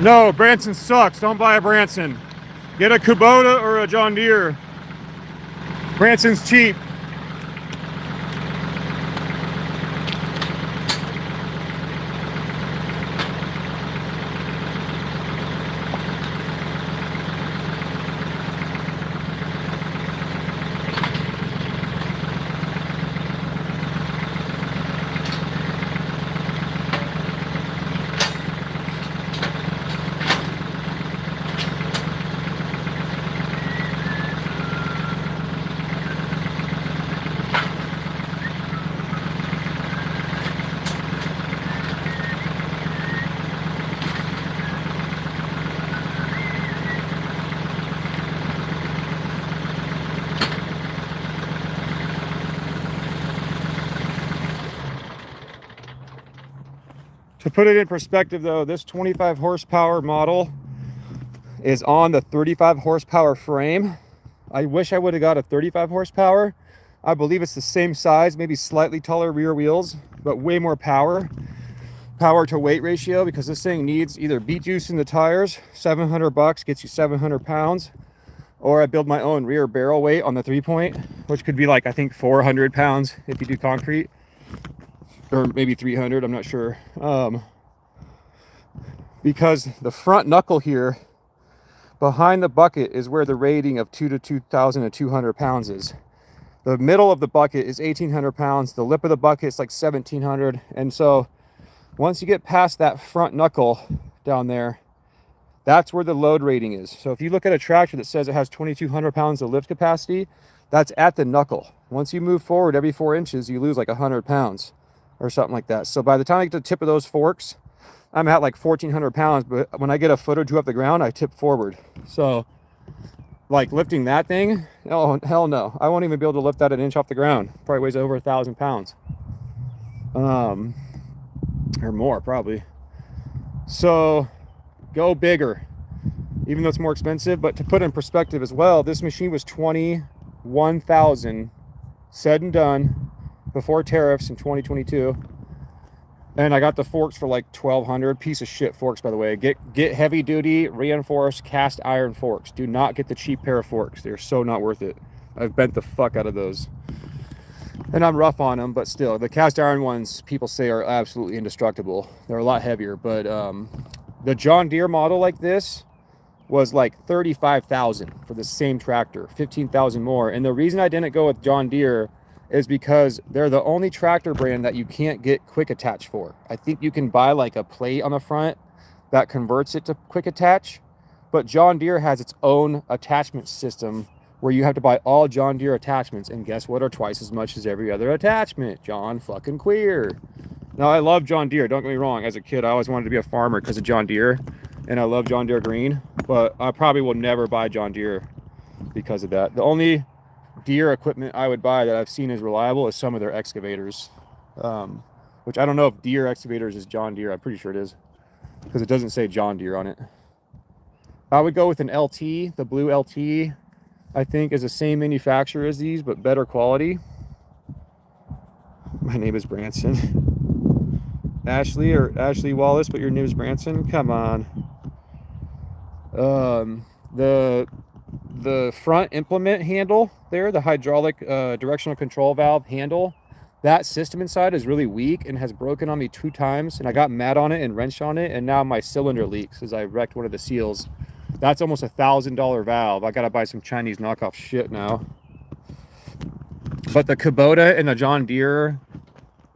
No, Branson sucks. Don't buy a Branson. Get a Kubota or a John Deere. Branson's cheap. To put it in perspective though, this 25 horsepower model is on the 35 horsepower frame. I wish I would have got a 35 horsepower. I believe it's the same size, maybe slightly taller rear wheels, but way more power. Power to weight ratio, because this thing needs either beet juice in the tires, $700 gets you 700 pounds, or I build my own rear barrel weight on the 3-point, which could be like, I think 400 pounds if you do concrete. Or maybe 300, I'm not sure. Because the front knuckle here behind the bucket is where the rating of 2,200 pounds is. The middle of the bucket is 1,800 pounds. The lip of the bucket is like 1,700. And so once you get past that front knuckle down there, that's where the load rating is. So if you look at a tractor that says it has 2,200 pounds of lift capacity, that's at the knuckle. Once you move forward every 4 inches, you lose like 100 pounds. Or something like that. So by the time I get to the tip of those forks, I'm at like 1,400 pounds, but when I get a foot or two off the ground, I tip forward. So like lifting that thing, oh hell no, I won't even be able to lift that an inch off the ground. Probably weighs over 1,000 pounds, or more probably. So go bigger, even though it's more expensive. But to put in perspective as well, this machine was $21,000 said and done before tariffs in 2022, and I got the forks for like $1,200. Piece of shit forks, by the way. Get heavy duty reinforced cast iron forks. Do not get the cheap pair of forks. They're so not worth it. I've bent the fuck out of those, and I'm rough on them, but still, the cast iron ones people say are absolutely indestructible. They're a lot heavier, but the John Deere model like this was like $35,000 for the same tractor, $15,000 more. And the reason I didn't go with John Deere is because they're the only tractor brand that you can't get quick attach for. I think you can buy like a plate on the front that converts it to quick attach, but John Deere has its own attachment system where you have to buy all John Deere attachments, and guess what, are twice as much as every other attachment. John fucking Queer. Now I love John Deere, don't get me wrong. As a kid I always wanted to be a farmer because of John Deere, and I love John Deere green, but I probably will never buy John Deere because of that. The only Deere equipment I would buy that I've seen is reliable is some of their excavators, which I don't know if Deere excavators is John Deere. I'm pretty sure it is because it doesn't say John Deere on it. I would go with an LT. The blue LT I think is the same manufacturer as these but better quality. My name is Branson. Ashley Wallace, but your name is Branson? Come on. The front implement handle there, the hydraulic directional control valve handle, that system inside is really weak and has broken on me 2 times, and I got mad on it and wrenched on it, and now my cylinder leaks as I wrecked one of the seals. That's almost $1,000 valve. I gotta buy some Chinese knockoff shit now. But the Kubota and the John Deere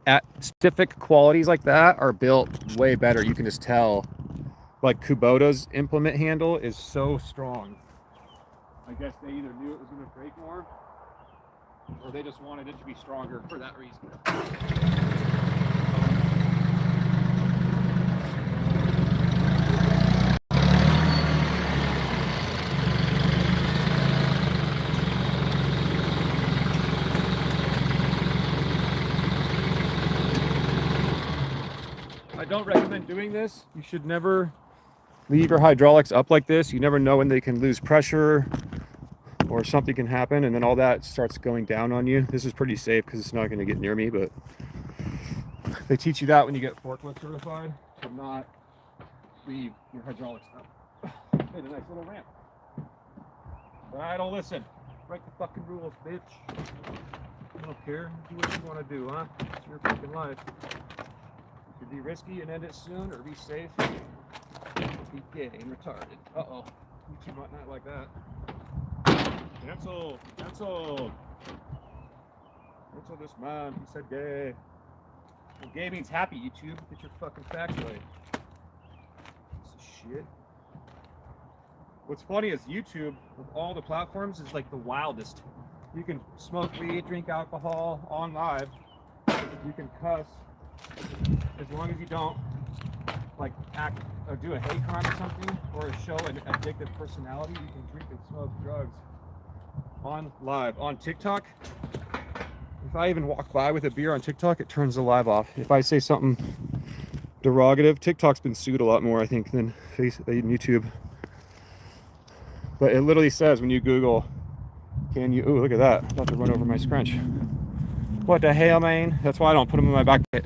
at specific qualities like that are built way better. You can just tell. Like Kubota's implement handle is so strong. I guess they either knew it was going to break more, or they just wanted it to be stronger for that reason. I don't recommend doing this. You should never leave your hydraulics up like this. You never know when they can lose pressure or something can happen, and then all that starts going down on you. This is pretty safe because it's not going to get near me, but they teach you that when you get forklift certified, to not leave your hydraulics up. Made a nice little ramp. But I don't listen. Break the fucking rules, bitch. I don't care. Do what you want to do, huh? It's your fucking life. You could be risky and end it soon, or be safe. Be gay and retarded. Uh-oh. YouTube might not like that. Cancel. Cancel. Cancel this man. He said gay. Well, gay means happy, YouTube. Get your fucking facts right. Piece of shit. What's funny is YouTube, of all the platforms, is like the wildest. You can smoke weed, drink alcohol on live. You can cuss. As long as you don't like act or do a hate crime or something, or show an addictive personality, you can drink and smoke drugs on live. On TikTok, if I even walk by with a beer on TikTok, it turns the live off. If I say something derogative, TikTok's been sued a lot more, I think, than YouTube. But it literally says when you Google, can you, ooh, look at that. I'm about to run over my scrunch. What the hell, man? That's why I don't put them in my back pocket.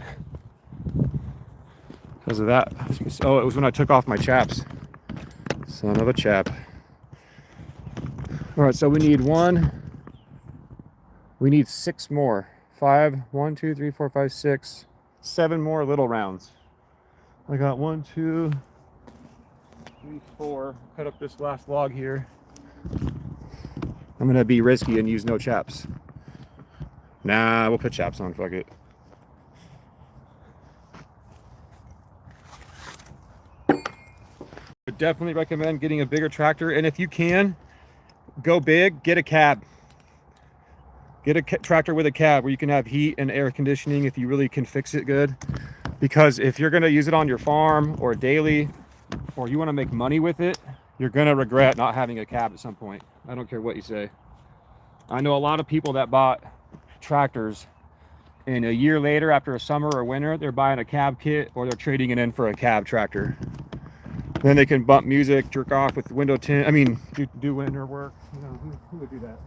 Because of that. Oh, it was when I took off my chaps. Son of a chap. All right, so we need six more. 1, 2, 3, 4, 5, 6, 7 more little rounds. I got 1, 2, 3, 4. Cut up this last log here. I'm gonna be risky and use no chaps. Nah, we'll put chaps on, fuck it. Would definitely recommend getting a bigger tractor, and if you can, go big, get a cab. Get a tractor with a cab where you can have heat and air conditioning if you really can fix it good. Because if you're gonna use it on your farm or daily, or you wanna make money with it, you're gonna regret not having a cab at some point. I don't care what you say. I know a lot of people that bought tractors, and a year later, after a summer or winter, they're buying a cab kit or they're trading it in for a cab tractor. Then they can bump music, jerk off with window tint. I mean, do winter work. You know, who would do that?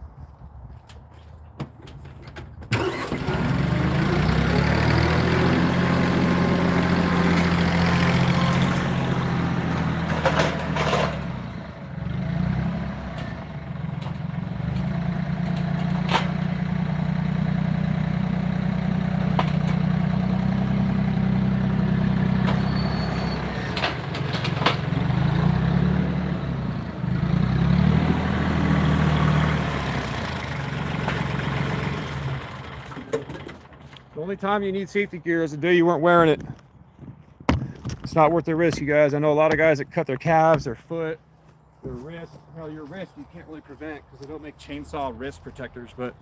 The only time you need safety gear is the day you weren't wearing it. It's not worth the risk, you guys. I know a lot of guys that cut their calves, their foot, their wrist. Well, your wrist you can't really prevent because they don't make chainsaw wrist protectors, but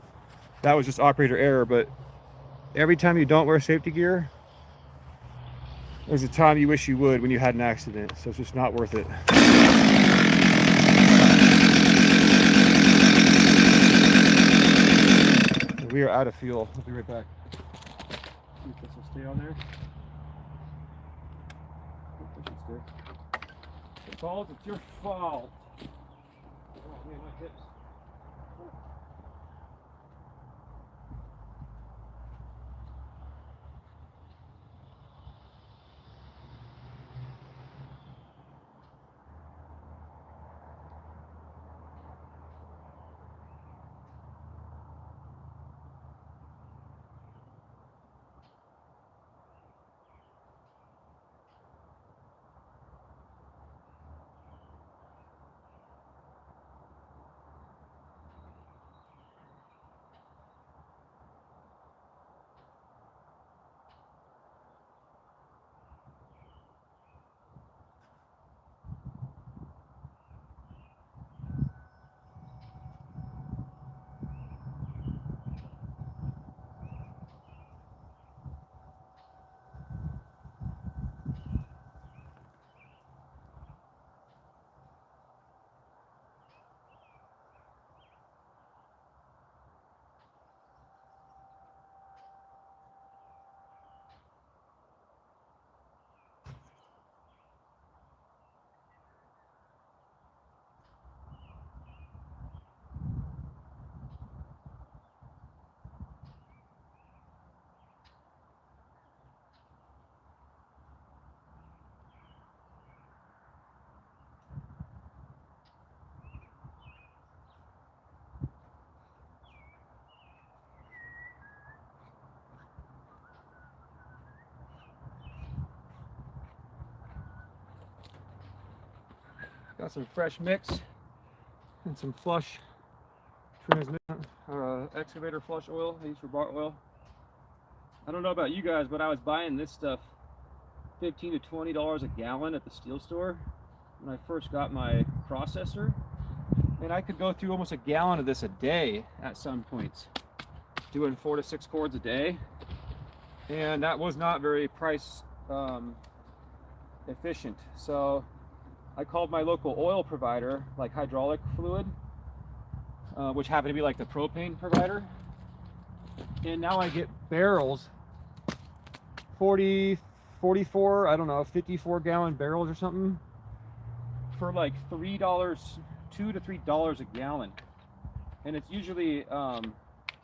that was just operator error. But every time you don't wear safety gear, there's a time you wish you would when you had an accident. So it's just not worth it. We are out of fuel. I'll be right back. See if this will stay on there. It's fault, it's your fault. Oh man, my hips. Got some fresh mix and some flush transmission, excavator flush oil. I use for bar oil. I don't know about you guys, but I was buying this stuff $15 to $20 a gallon at the steel store when I first got my processor. And I could go through almost a gallon of this a day at some points, doing 4 to 6 cords a day. And that was not very price efficient. So I called my local oil provider, like hydraulic fluid, which happened to be like the propane provider. And now I get barrels, 44, I don't know, 54 gallon barrels or something, for like $3, $2 to $3 a gallon. And it's usually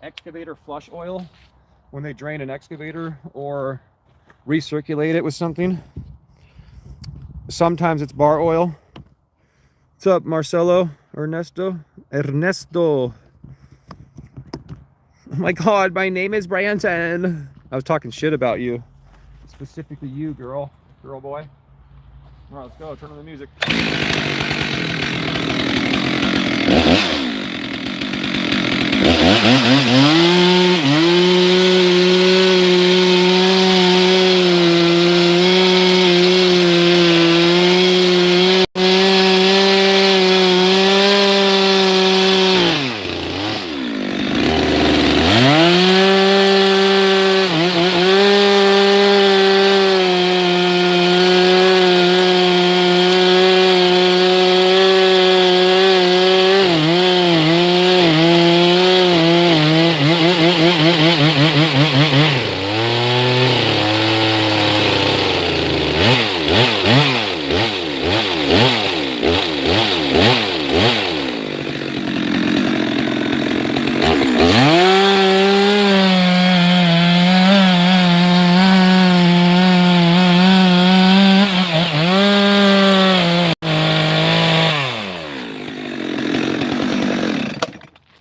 excavator flush oil when they drain an excavator or recirculate it with something. Sometimes it's bar oil. What's up, Marcelo? Ernesto? Oh my God, my name is Branson. I was talking shit about you. Specifically you, girl boy. All right, let's go, turn on the music.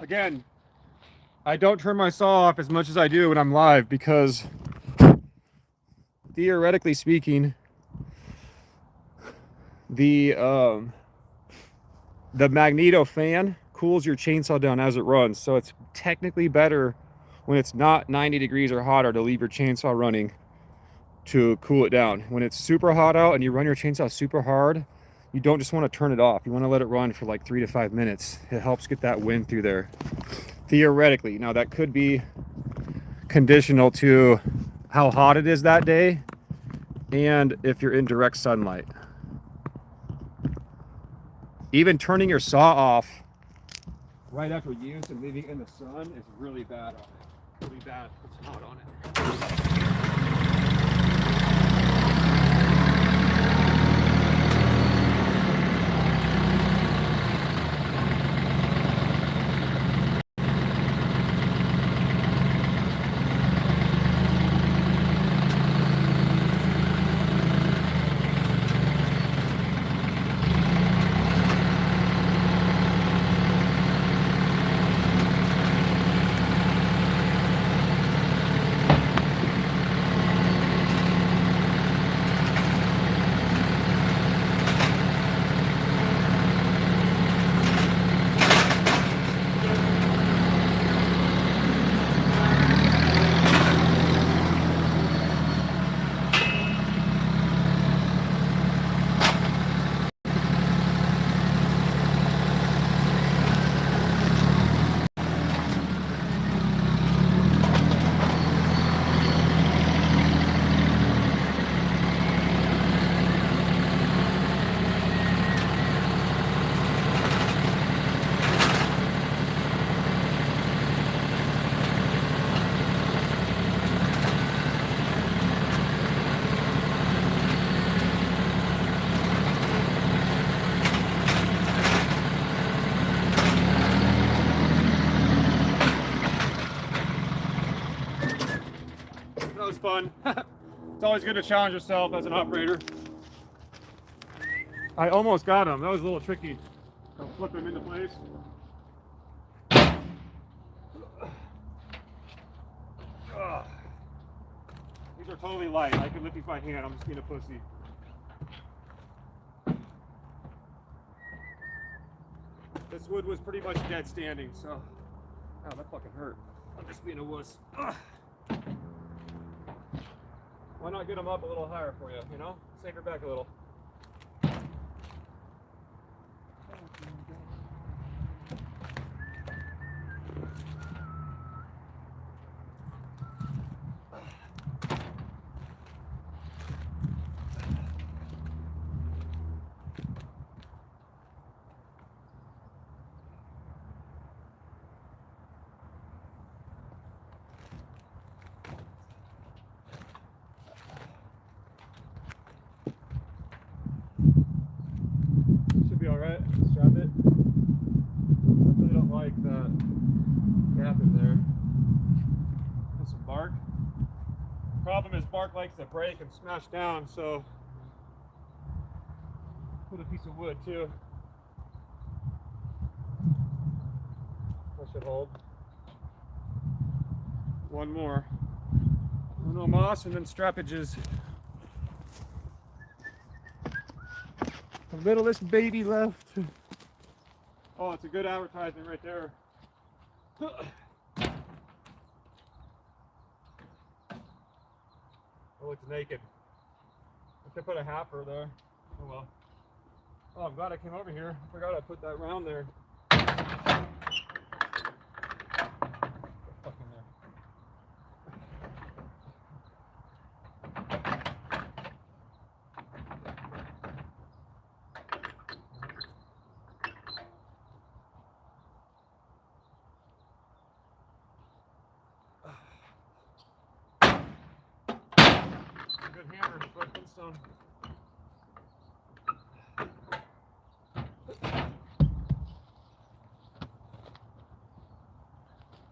Again, I don't turn my saw off as much as I do when I'm live because, theoretically speaking, the magneto fan cools your chainsaw down as it runs. So it's technically better when it's not 90 degrees or hotter to leave your chainsaw running to cool it down. When it's super hot out and you run your chainsaw super hard, you don't just want to turn it off. You want to let it run for like 3 to 5 minutes. It helps get that wind through there, theoretically. Now that could be conditional to how hot it is that day and if you're in direct sunlight. Even turning your saw off right after use and leaving it in the sun is really bad on it. Really bad if it's hot on it. Was fun. It's always good to challenge yourself as an operator. I almost got him. That was a little tricky. I'll flip him into place. These are totally light. I can lift these by hand. I'm just being a pussy. This wood was pretty much dead standing, so. Oh, that fucking hurt. I'm just being a wuss. Ugh. Why not get them up a little higher for you, you know? Sink her back a little. Should be alright. Strap it. I really don't like that gap in there. There's some bark. Problem is bark likes to break and smash down, so put a piece of wood too. That should hold. One more. Uno moss and then strappages. The littlest baby left. Oh, it's a good advertisement right there. It looks naked. I could put a halfer there. Oh well. Oh, I'm glad I came over here. I forgot I put that round there. Fuck in there. Good hammer, but Flintstone.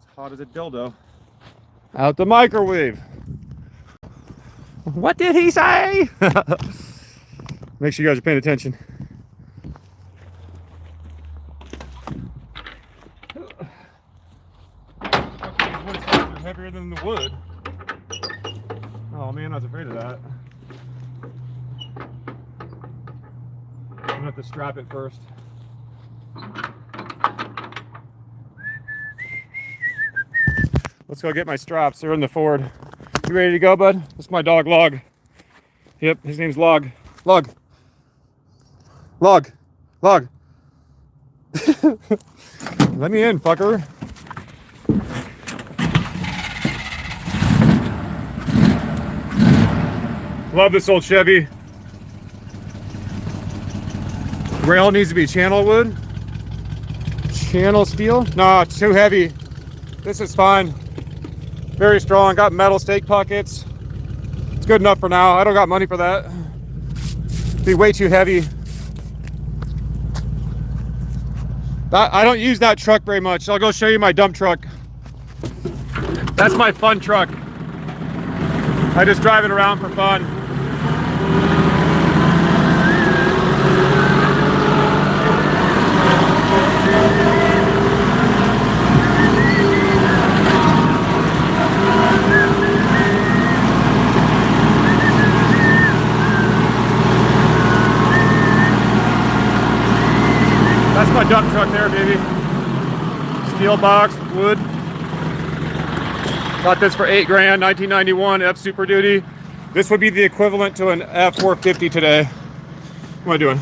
It's hot as a dildo. Out the microwave. What did he say? Make sure you guys are paying attention. These wood slabs are heavier than the wood. Oh man, I was afraid of that. I'm gonna have to strap it first. Let's go get my straps. They're in the Ford. You ready to go, bud? This is my dog, Log. Yep, his name's Log. Log. Log. Log. Let me in, fucker. Love this old Chevy. Rail needs to be channel wood. Channel steel? Nah, it's too heavy. This is fine. Very strong. Got metal stake pockets. It's good enough for now. I don't got money for that. Be way too heavy. I don't use that truck very much. I'll go show you my dump truck. That's my fun truck. I just drive it around for fun. That's my dump truck there, baby. Steel box, wood. Got this for $8 grand, 1991 F Super Duty. This would be the equivalent to an F450 today. What am I doing?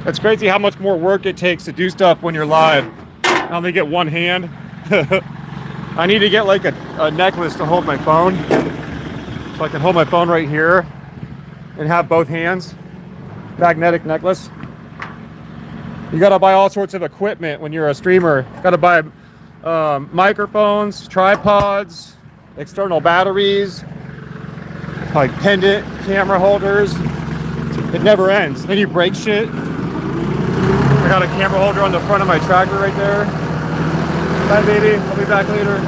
It's crazy how much more work it takes to do stuff when you're live. I only get one hand. I need to get like a necklace to hold my phone. So I can hold my phone right here and have both hands. Magnetic necklace. You gotta buy all sorts of equipment when you're a streamer. You gotta buy microphones, tripods, external batteries, like pendant camera holders. It never ends. Then you break shit. I got a camera holder on the front of my tractor right there. Bye, baby. I'll be back later.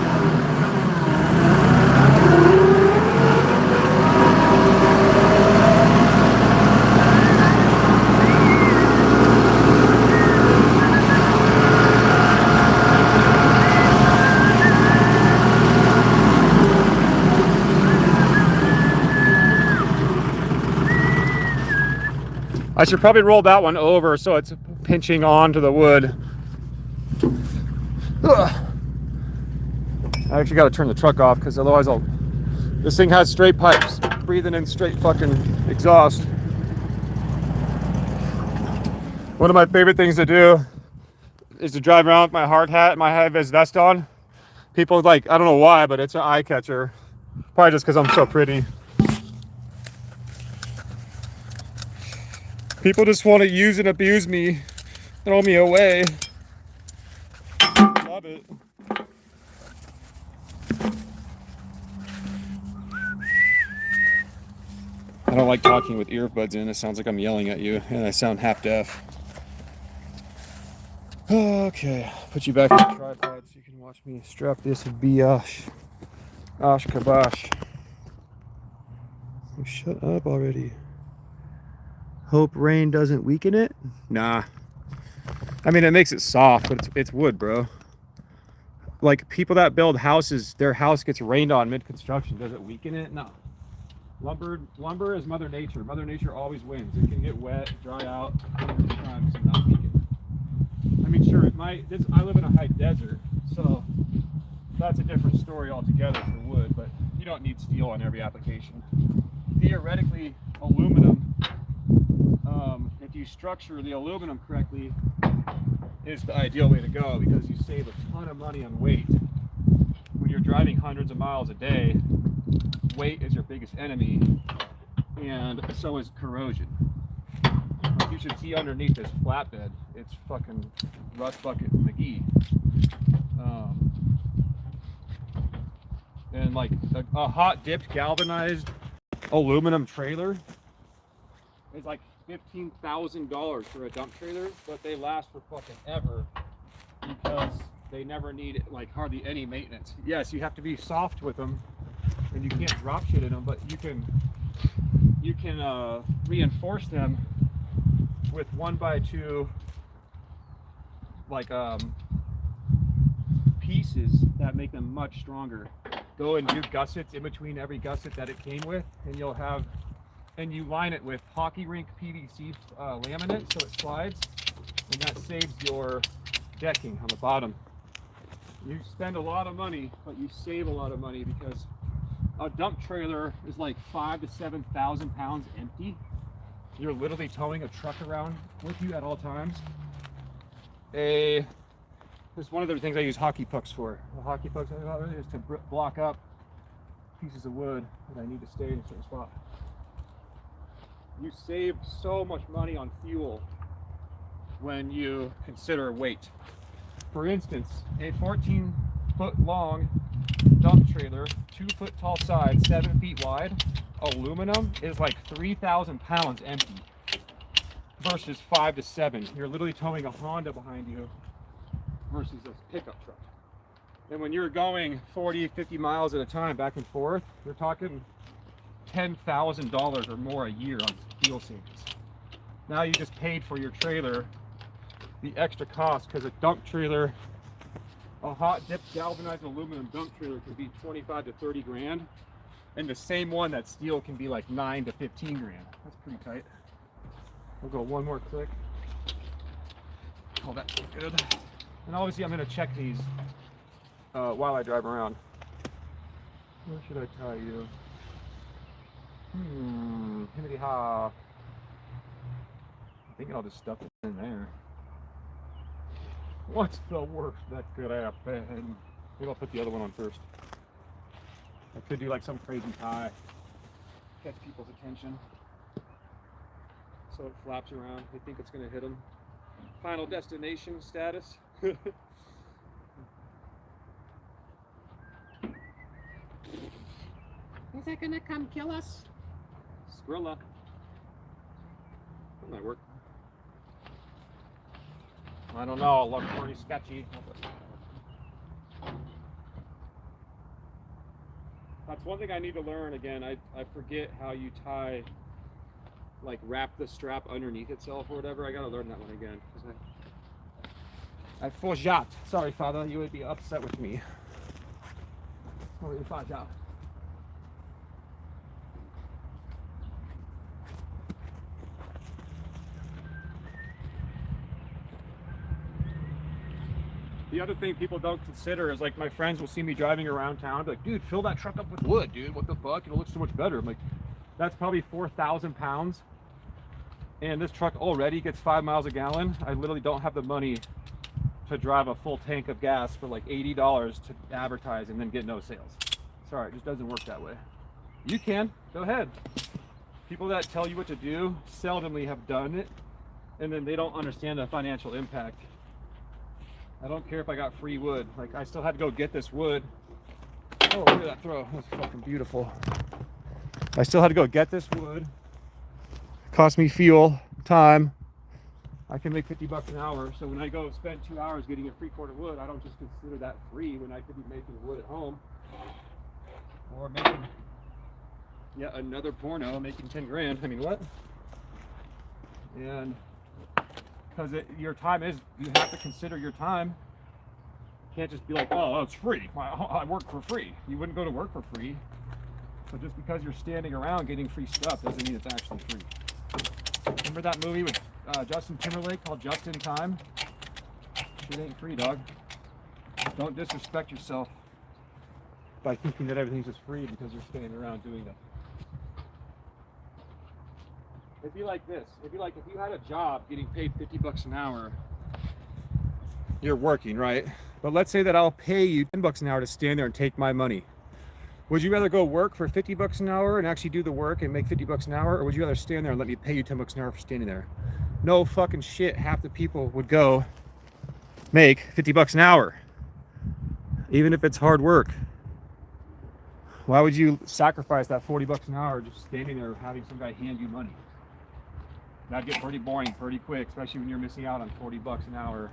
I should probably roll that one over so it's pinching onto the wood. Ugh. I actually got to turn the truck off because otherwise this thing has straight pipes, breathing in straight fucking exhaust. One of my favorite things to do is to drive around with my hard hat and my high-vis vest on. People like, I don't know why, but it's an eye catcher. Probably just because I'm so pretty. People just want to use and abuse me, throw me away. Love it. I don't like talking with earbuds in. It sounds like I'm yelling at you, and I sound half deaf. Okay, put you back in the tripod so you can watch me strap this biatch. Osh kabosh. Oh, shut up already. Hope rain doesn't weaken it? Nah. I mean, it makes it soft, but it's wood, bro. Like, people that build houses, their house gets rained on mid-construction. Does it weaken it? No. Lumber is Mother Nature. Mother Nature always wins. It can get wet, dry out, times and not weaken. I mean, sure, it might. I live in a high desert, so that's a different story altogether for wood, but you don't need steel on every application. Theoretically, aluminum, if you structure the aluminum correctly, is the ideal way to go because you save a ton of money on weight. When you're driving hundreds of miles a day, weight is your biggest enemy, and so is corrosion. Like you should see underneath this flatbed, it's fucking Rust Bucket McGee. And like a hot dipped galvanized aluminum trailer is like $15,000 for a dump trailer, but they last for fucking ever because they never need like hardly any maintenance. Yes, you have to be soft with them and you can't drop shit in them, but you can reinforce them with 1x2 like pieces that make them much stronger. Go and do gussets in between every gusset that it came with, and you line it with hockey rink PVC laminate so it slides, and that saves your decking on the bottom. You spend a lot of money, but you save a lot of money because a dump trailer is like 5,000 to 7,000 pounds empty. You're literally towing a truck around with you at all times. There's one of the things I use hockey pucks for. The hockey pucks is to block up pieces of wood that I need to stay in a certain spot. You save so much money on fuel when you consider weight. For instance, a 14-foot long dump trailer, 2-foot tall sides, 7 feet wide, aluminum is like 3,000 pounds empty versus 5 to 7. You're literally towing a Honda behind you versus a pickup truck. And when you're going 40, 50 miles at a time back and forth, you're talking $10,000 or more a year on fuel savings. Now you just paid for your trailer the extra cost because a dump trailer, a hot dip galvanized aluminum dump trailer can be 25 to 30 grand, and the same one that steel can be like 9 to 15 grand. That's pretty tight. We'll go one more click. Oh, that's good. And obviously I'm going to check these while I drive around. Where should I tie you? Himmity ha. I'm thinking I'll just stuff it in there. What's the worst that could happen? Maybe I'll put the other one on first. I could do like some crazy tie. Catch people's attention. So it flaps around. They think it's going to hit them. Final destination status. Is it gonna come kill us? Skrilla. That might work. I don't know. It looks pretty sketchy. That's one thing I need to learn again. I forget how you tie, like wrap the strap underneath itself or whatever. I gotta learn that one again. I forgot. Sorry, Father. You would be upset with me. Sorry, Father. The other thing people don't consider is, like, my friends will see me driving around town, be like, dude, fill that truck up with wood, dude. What the fuck? It'll look so much better. I'm like, that's probably 4,000 pounds. And this truck already gets 5 miles a gallon. I literally don't have the money to drive a full tank of gas for like $80 to advertise and then get no sales. Sorry, it just doesn't work that way. You can, go ahead. People that tell you what to do seldomly have done it, and then they don't understand the financial impact. I don't care if I got free wood. Like, I still had to go get this wood. Oh, look at that throw. That's fucking beautiful. I still had to go get this wood. Cost me fuel, time. I can make 50 bucks an hour. So when I go spend 2 hours getting a free cord of wood, I don't just consider that free when I could be making wood at home. Or making yet another porno, making 10 grand. I mean, what? And because your time is, you have to consider your time. You can't just be like, oh, it's free. I work for free. You wouldn't go to work for free. So just because you're standing around getting free stuff doesn't mean it's actually free. Remember that movie with Justin Timberlake called Just in Time? Shit ain't free, dog. Don't disrespect yourself by thinking that everything's just free because you're standing around doing it. It'd be like this. It'd be like if you had a job getting paid 50 bucks an hour, you're working, right? But let's say that I'll pay you 10 bucks an hour to stand there and take my money. Would you rather go work for 50 bucks an hour and actually do the work and make 50 bucks an hour? Or would you rather stand there and let me pay you 10 bucks an hour for standing there? No fucking shit. Half the people would go make 50 bucks an hour, even if it's hard work. Why would you sacrifice that 40 bucks an hour just standing there having some guy hand you money? That'd get pretty boring pretty quick, especially when you're missing out on 40 bucks an hour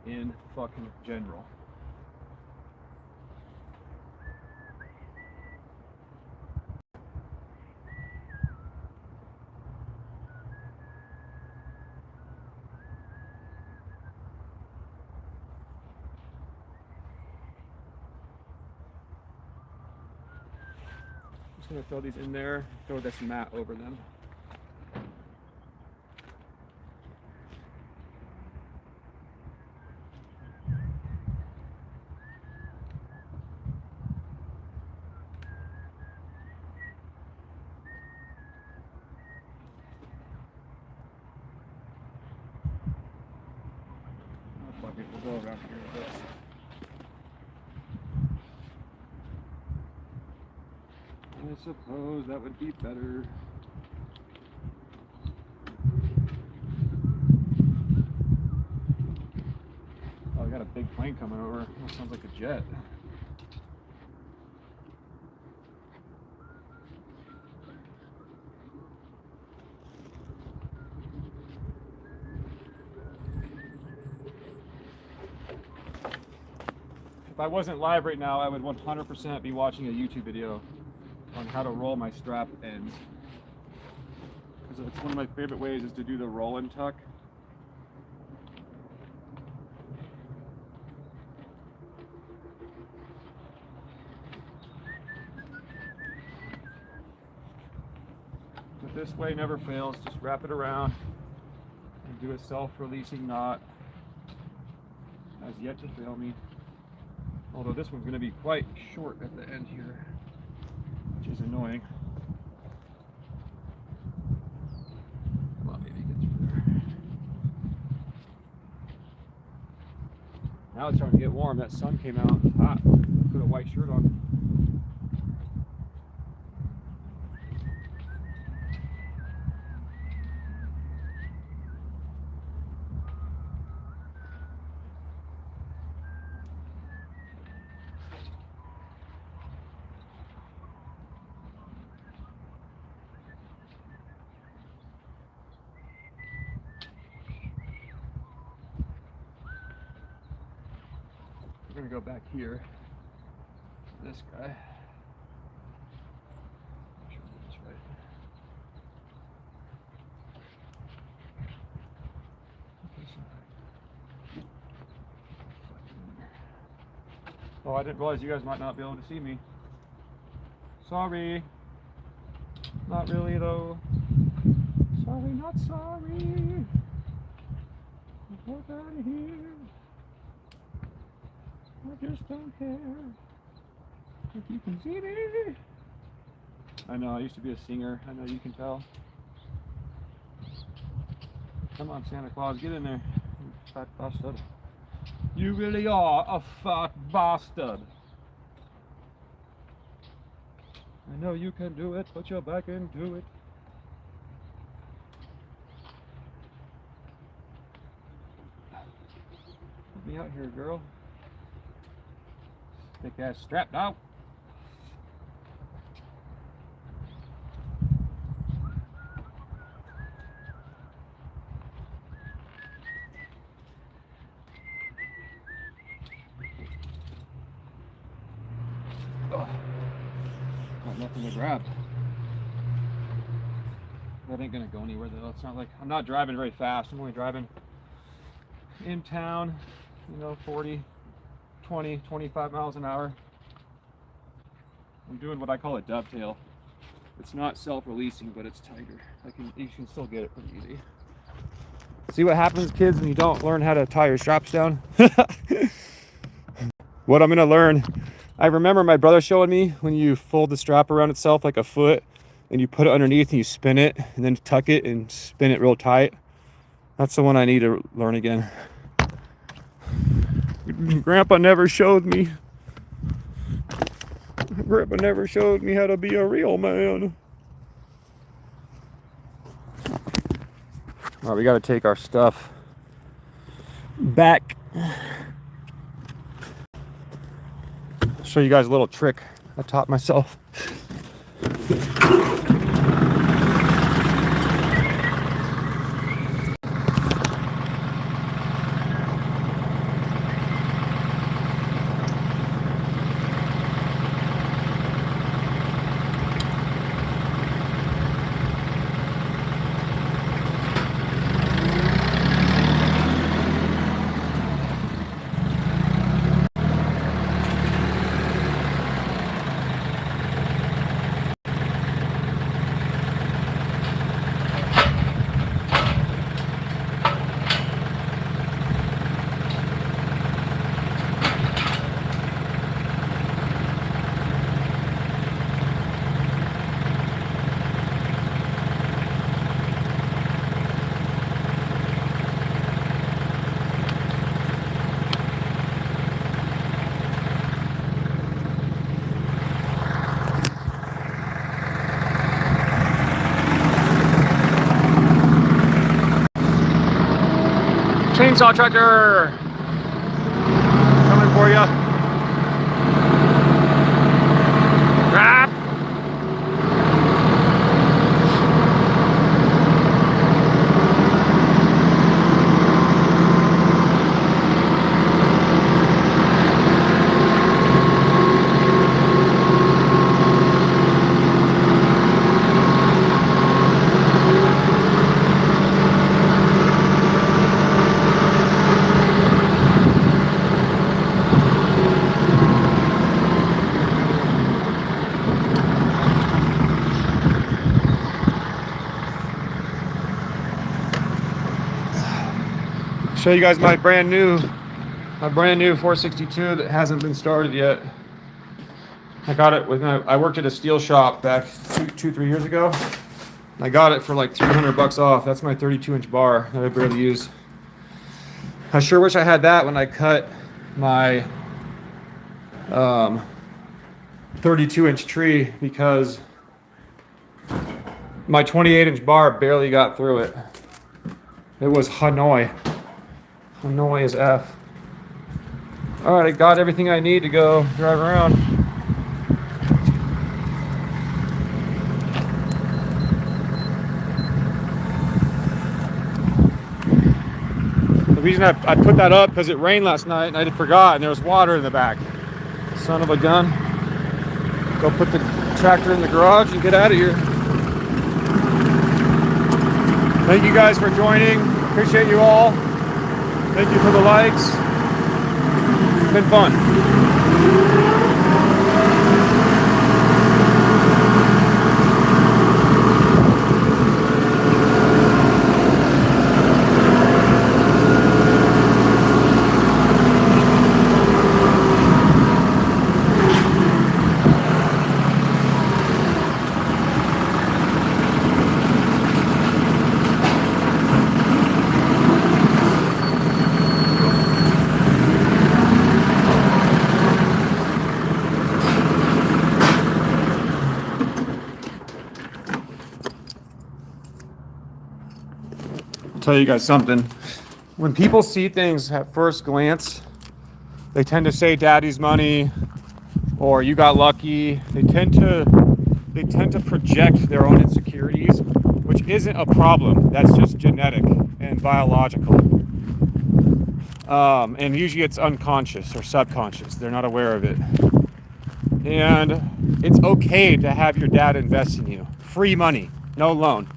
in fucking general. Just gonna throw these in there, throw this mat over them. We'll go around here with this. I suppose that would be better. Oh, I got a big plane coming over. That sounds like a jet. If I wasn't live right now, I would 100% be watching a YouTube video on how to roll my strap ends. Because it's one of my favorite ways is to do the roll and tuck. But this way never fails. Just wrap it around and do a self-releasing knot. Has yet to fail me. Although this one's going to be quite short at the end here, which is annoying. Come on, maybe get through there. Now it's starting to get warm. That sun came out hot. Put a white shirt on. We're gonna go back here. This guy. Make sure I get this right. Oh, I didn't realize you guys might not be able to see me. Sorry. Not really though. Sorry, not sorry. Get out of here. I just don't care if you can see me. I know, I used to be a singer. I know you can tell. Come on, Santa Claus, get in there. You fat bastard. You really are a fat bastard. I know you can do it. Put your back into it. Let me out here, girl. Thick ass strapped out. Oh, got nothing to grab. That ain't gonna go anywhere though. It's not like I'm not driving very fast. I'm only driving in town, you know, 40, 20, 25 miles an hour. I'm doing what I call a dovetail. It's not self-releasing, but it's tighter. You can still get it pretty easy. See what happens, kids, when you don't learn how to tie your straps down? What I'm gonna learn, I remember my brother showing me when you fold the strap around itself like a foot and you put it underneath and you spin it and then tuck it and spin it real tight. That's the one I need to learn again. Grandpa never showed me. Grandpa never showed me how to be a real man. All right, we got to take our stuff back. I'll show you guys a little trick I taught myself. Chainsaw tractor coming for you. Grab. Show you guys my brand new 462 that hasn't been started yet. I got it when I worked at a steel shop back 3 years ago. I got it for like $300 off. That's my 32-inch bar that I barely use. I sure wish I had that when I cut my 32-inch tree, because my 28-inch bar barely got through it. It was Hanoi as F. All right, I got everything I need to go drive around. The reason I put that up because it rained last night and I forgot, and there was water in the back. Son of a gun. Go put the tractor in the garage and get out of here. Thank you guys for joining. Appreciate you all. Thank you for the likes. It's been fun. tell you guys something. When people see things at first glance, they tend to say daddy's money or you got lucky. They tend to project their own insecurities, which isn't a problem. That's just genetic and biological. And usually it's unconscious or subconscious. They're not aware of it. And it's okay to have your dad invest in you. Free money, no loan.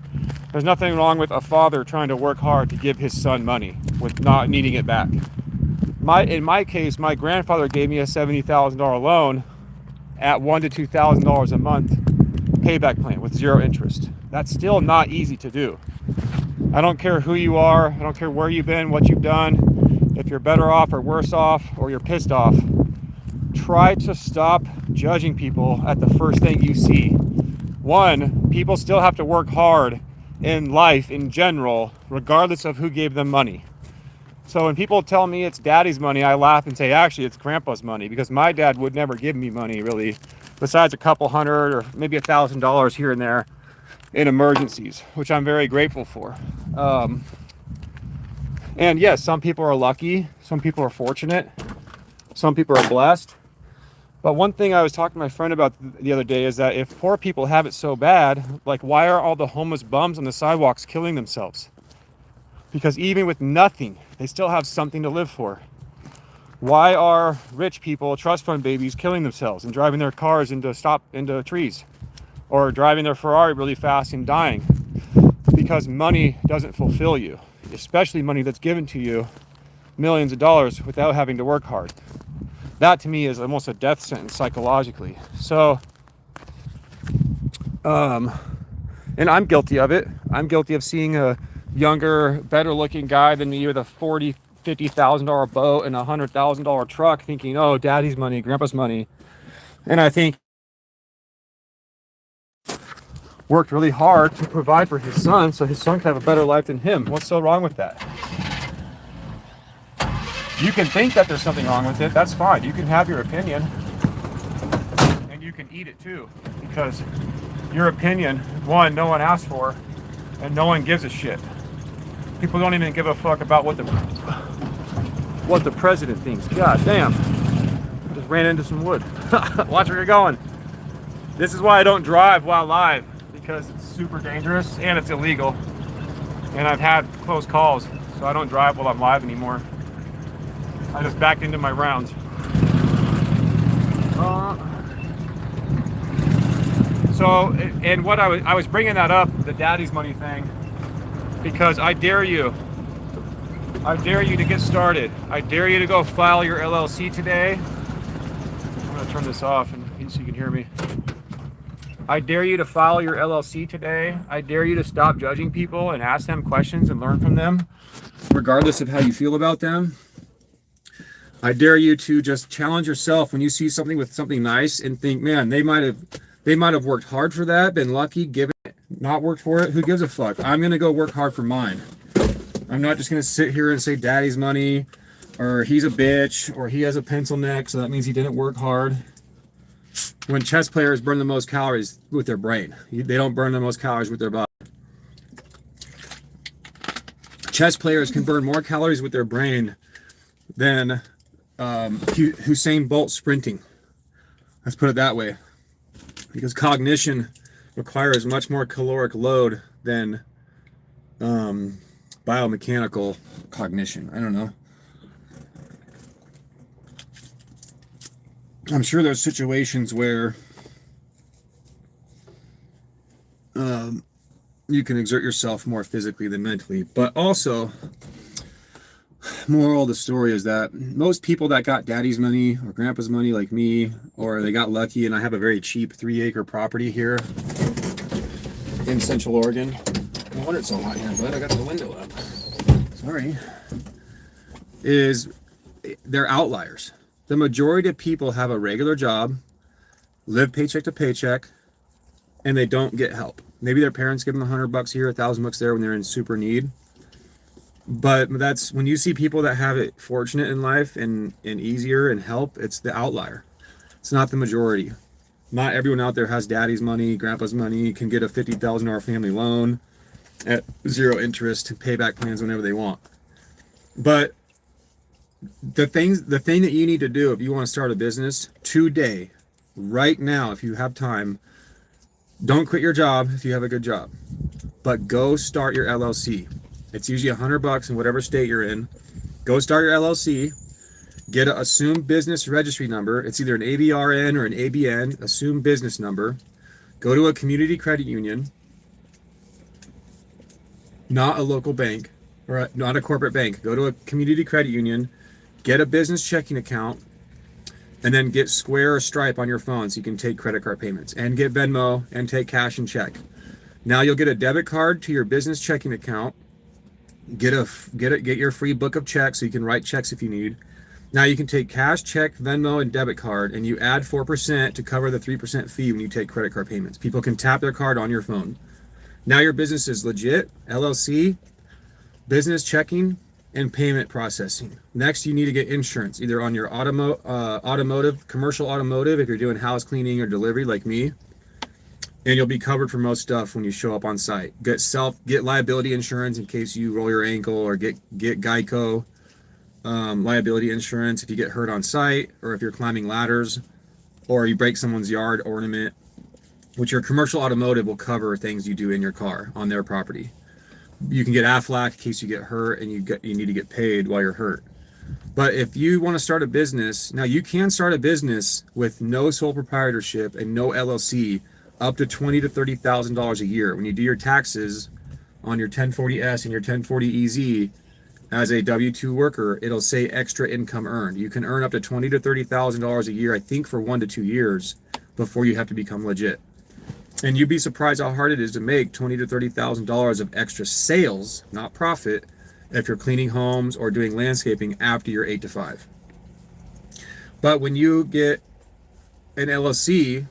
There's nothing wrong with a father trying to work hard to give his son money with not needing it back. In my case, my grandfather gave me a $70,000 loan at $1,000 to $2,000 a month payback plan with 0 interest. That's still not easy to do. I don't care who you are. I don't care where you've been, what you've done. If you're better off or worse off, or you're pissed off, try to stop judging people at the first thing you see. One, people still have to work hard in life in general, regardless of who gave them money. So when people tell me it's daddy's money, I laugh and say, actually, it's grandpa's money, because my dad would never give me money, really, besides a couple hundred or maybe $1,000 here and there in emergencies, which I'm very grateful for. And yes, some people are lucky, some people are fortunate, some people are blessed. But one thing I was talking to my friend about the other day is that if poor people have it so bad, like, why are all the homeless bums on the sidewalks killing themselves? Because even with nothing, they still have something to live for. Why are rich people, trust fund babies, killing themselves and driving their cars into trees, or driving their Ferrari really fast and dying? Because money doesn't fulfill you, especially money that's given to you, millions of dollars, without having to work hard. That to me is almost a death sentence psychologically. So, and I'm guilty of it. I'm guilty of seeing a younger, better looking guy than me with a $40,000, $50,000 boat and a $100,000 truck, thinking, oh, daddy's money, grandpa's money. And I think worked really hard to provide for his son so his son can have a better life than him. What's so wrong with that? You can think that there's something wrong with it. That's fine. You can have your opinion, and you can eat it too, because your opinion, one, no one asked for, and no one gives a shit. People don't even give a fuck about what the president thinks. God damn. I just ran into some wood. Watch where you're going. This is why I don't drive while live, because it's super dangerous and it's illegal. And I've had close calls, so I don't drive while I'm live anymore. I just backed into my rounds. And what I was bringing that up, the daddy's money thing, because I dare you to get started. I dare you to go file your LLC today. I'm gonna turn this off and so you can hear me. I dare you to file your LLC today. I dare you to stop judging people and ask them questions and learn from them, regardless of how you feel about them. I dare you to just challenge yourself when you see something with something nice and think, man, they might have worked hard for that, been lucky, given it, not worked for it. Who gives a fuck? I'm gonna go work hard for mine. I'm not just gonna sit here and say daddy's money, or he's a bitch, or he has a pencil neck, so that means he didn't work hard. When chess players burn the most calories with their brain, they don't burn the most calories with their body. Chess players can burn more calories with their brain than Usain Bolt sprinting. Let's put it that way, because cognition requires much more caloric load than biomechanical cognition. I don't know. I'm sure there's situations where you can exert yourself more physically than mentally, but also, moral of the story is that most people that got daddy's money or grandpa's money, like me, or they got lucky, and I have a very cheap 3-acre property here in Central Oregon. No wonder it's so hot here, but I got the window up. Sorry. They're outliers. The majority of people have a regular job, live paycheck to paycheck, and they don't get help. Maybe their parents give them $100 here, $1,000 there when they're in super need. But that's when you see people that have it fortunate in life and easier and help, it's the outlier. It's not the majority. Not everyone out there has daddy's money, grandpa's money, can get a $50,000 family loan. at 0 interest, payback plans whenever they want. But the thing that you need to do if you want to start a business today, right now, if you have time, don't quit your job if you have a good job, but go start your LLC. It's usually $100 in whatever state you're in. Go start your LLC, get an assumed business registry number. It's either an ABRN or an ABN, assumed business number. Go to a community credit union, not a local bank or not a corporate bank. Go to a community credit union, get a business checking account, and then get Square or Stripe on your phone so you can take credit card payments, and get Venmo and take cash and check. Now you'll get a debit card to your business checking account. Get your free book of checks so you can write checks if you need. Now you can take cash, check, Venmo, and debit card, and you add 4% to cover the 3% fee when you take credit card payments. People can tap their card on your phone. Now your business is legit, LLC, business checking, and payment processing. Next, you need to get insurance, either on your automotive, commercial automotive, if you're doing house cleaning or delivery like me, and you'll be covered for most stuff when you show up on site. Get liability insurance in case you roll your ankle, or get Geico liability insurance if you get hurt on site, or if you're climbing ladders, or you break someone's yard ornament, which your commercial automotive will cover things you do in your car on their property. You can get AFLAC in case you get hurt and you need to get paid while you're hurt. But if you want to start a business, now you can start a business with no sole proprietorship and no LLC up to $20,000 to $30,000 a year. When you do your taxes on your 1040S and your 1040EZ as a W-2 worker, it'll say extra income earned. You can earn up to $20,000 to $30,000 a year, I think, for 1 to 2 years before you have to become legit. And you'd be surprised how hard it is to make $20,000 to $30,000 of extra sales, not profit, if you're cleaning homes or doing landscaping after your 8 to 5. But when you get an LLC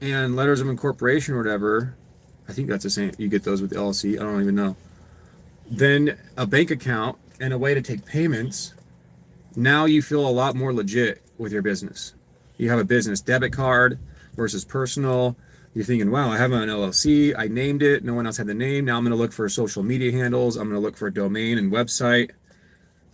and letters of incorporation or whatever, I think that's the same. You get those with the LLC. I don't even know. Then a bank account and a way to take payments. Now you feel a lot more legit with your business. You have a business debit card versus personal. You're thinking, wow, I have an LLC. I named it. No one else had the name. Now I'm going to look for social media handles. I'm going to look for a domain and website.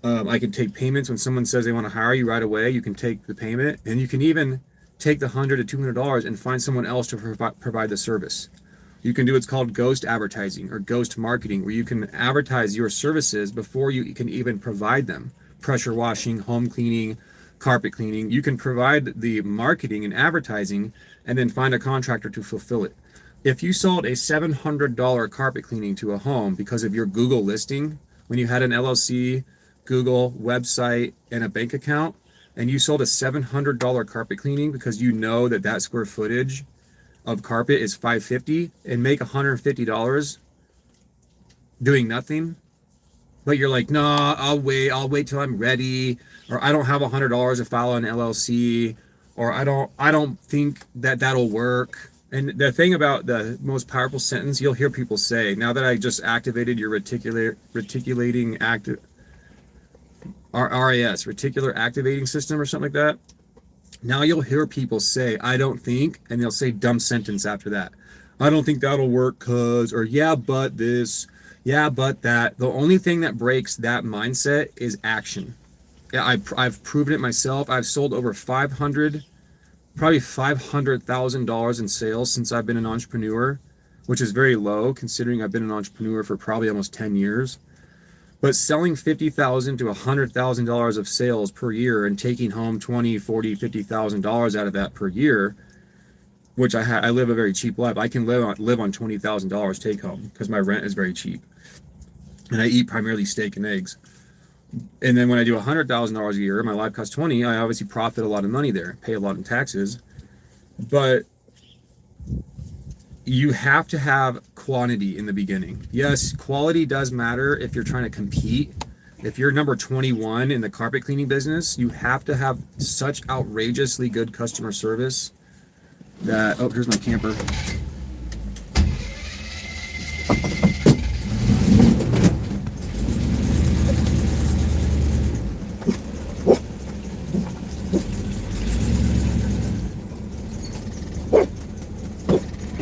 I can take payments when someone says they want to hire you right away. You can take the payment, and you can even take the $100 to $200 and find someone else to provide the service. You can do what's called ghost advertising or ghost marketing, where you can advertise your services before you can even provide them. Pressure washing, home cleaning, carpet cleaning. You can provide the marketing and advertising and then find a contractor to fulfill it. If you sold a $700 carpet cleaning to a home because of your Google listing, when you had an LLC, Google, website, and a bank account, and you sold a $700 carpet cleaning because you know that square footage of carpet is $550 and make $150 doing nothing, but you're like, nah, I'll wait till I'm ready, or I don't have $100 to file an LLC, or I don't think that'll work. And the thing about the most powerful sentence you'll hear people say, now that I just activated your reticular activating system or something like that, now you'll hear people say, I don't think, and they'll say dumb sentence after that. I don't think that'll work cause, or yeah, but this, yeah, but that. The only thing that breaks that mindset is action. Yeah, I've proven it myself. I've sold over probably $500,000 in sales since I've been an entrepreneur, which is very low considering I've been an entrepreneur for probably almost 10 years. But selling $50,000 to $100,000 of sales per year and taking home $20,000, $40,000, $50,000 out of that per year, which I live a very cheap life. I can live on $20,000 take home because my rent is very cheap, and I eat primarily steak and eggs. And then when I do $100,000 a year, my life costs $20,000. I obviously profit a lot of money there, pay a lot in taxes, but you have to have quantity in the beginning. Yes, quality does matter if you're trying to compete. If you're number 21 in the carpet cleaning business, you have to have such outrageously good customer service that, oh, here's my camper.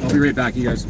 I'll be right back, you guys.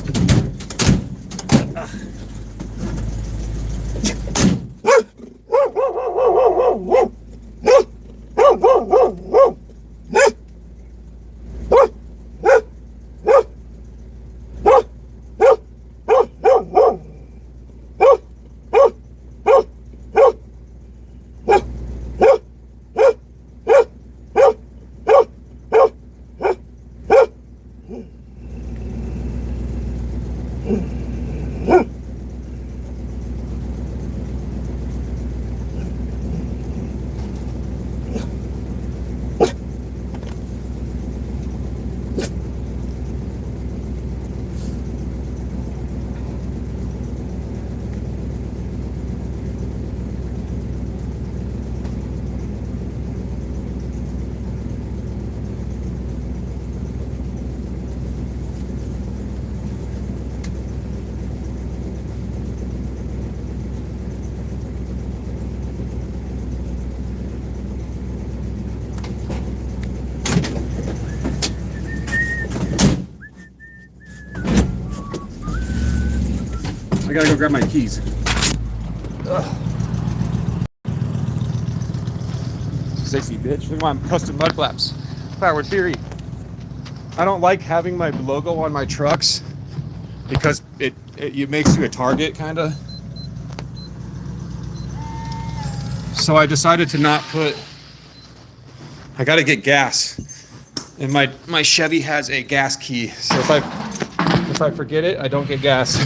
I gotta go grab my keys. Ugh. 60, bitch. Look at my custom mud flaps. Firewood Theory. I don't like having my logo on my trucks because it makes you a target, kind of. So I decided to not put. I gotta get gas, and my Chevy has a gas key. So if I forget it, I don't get gas.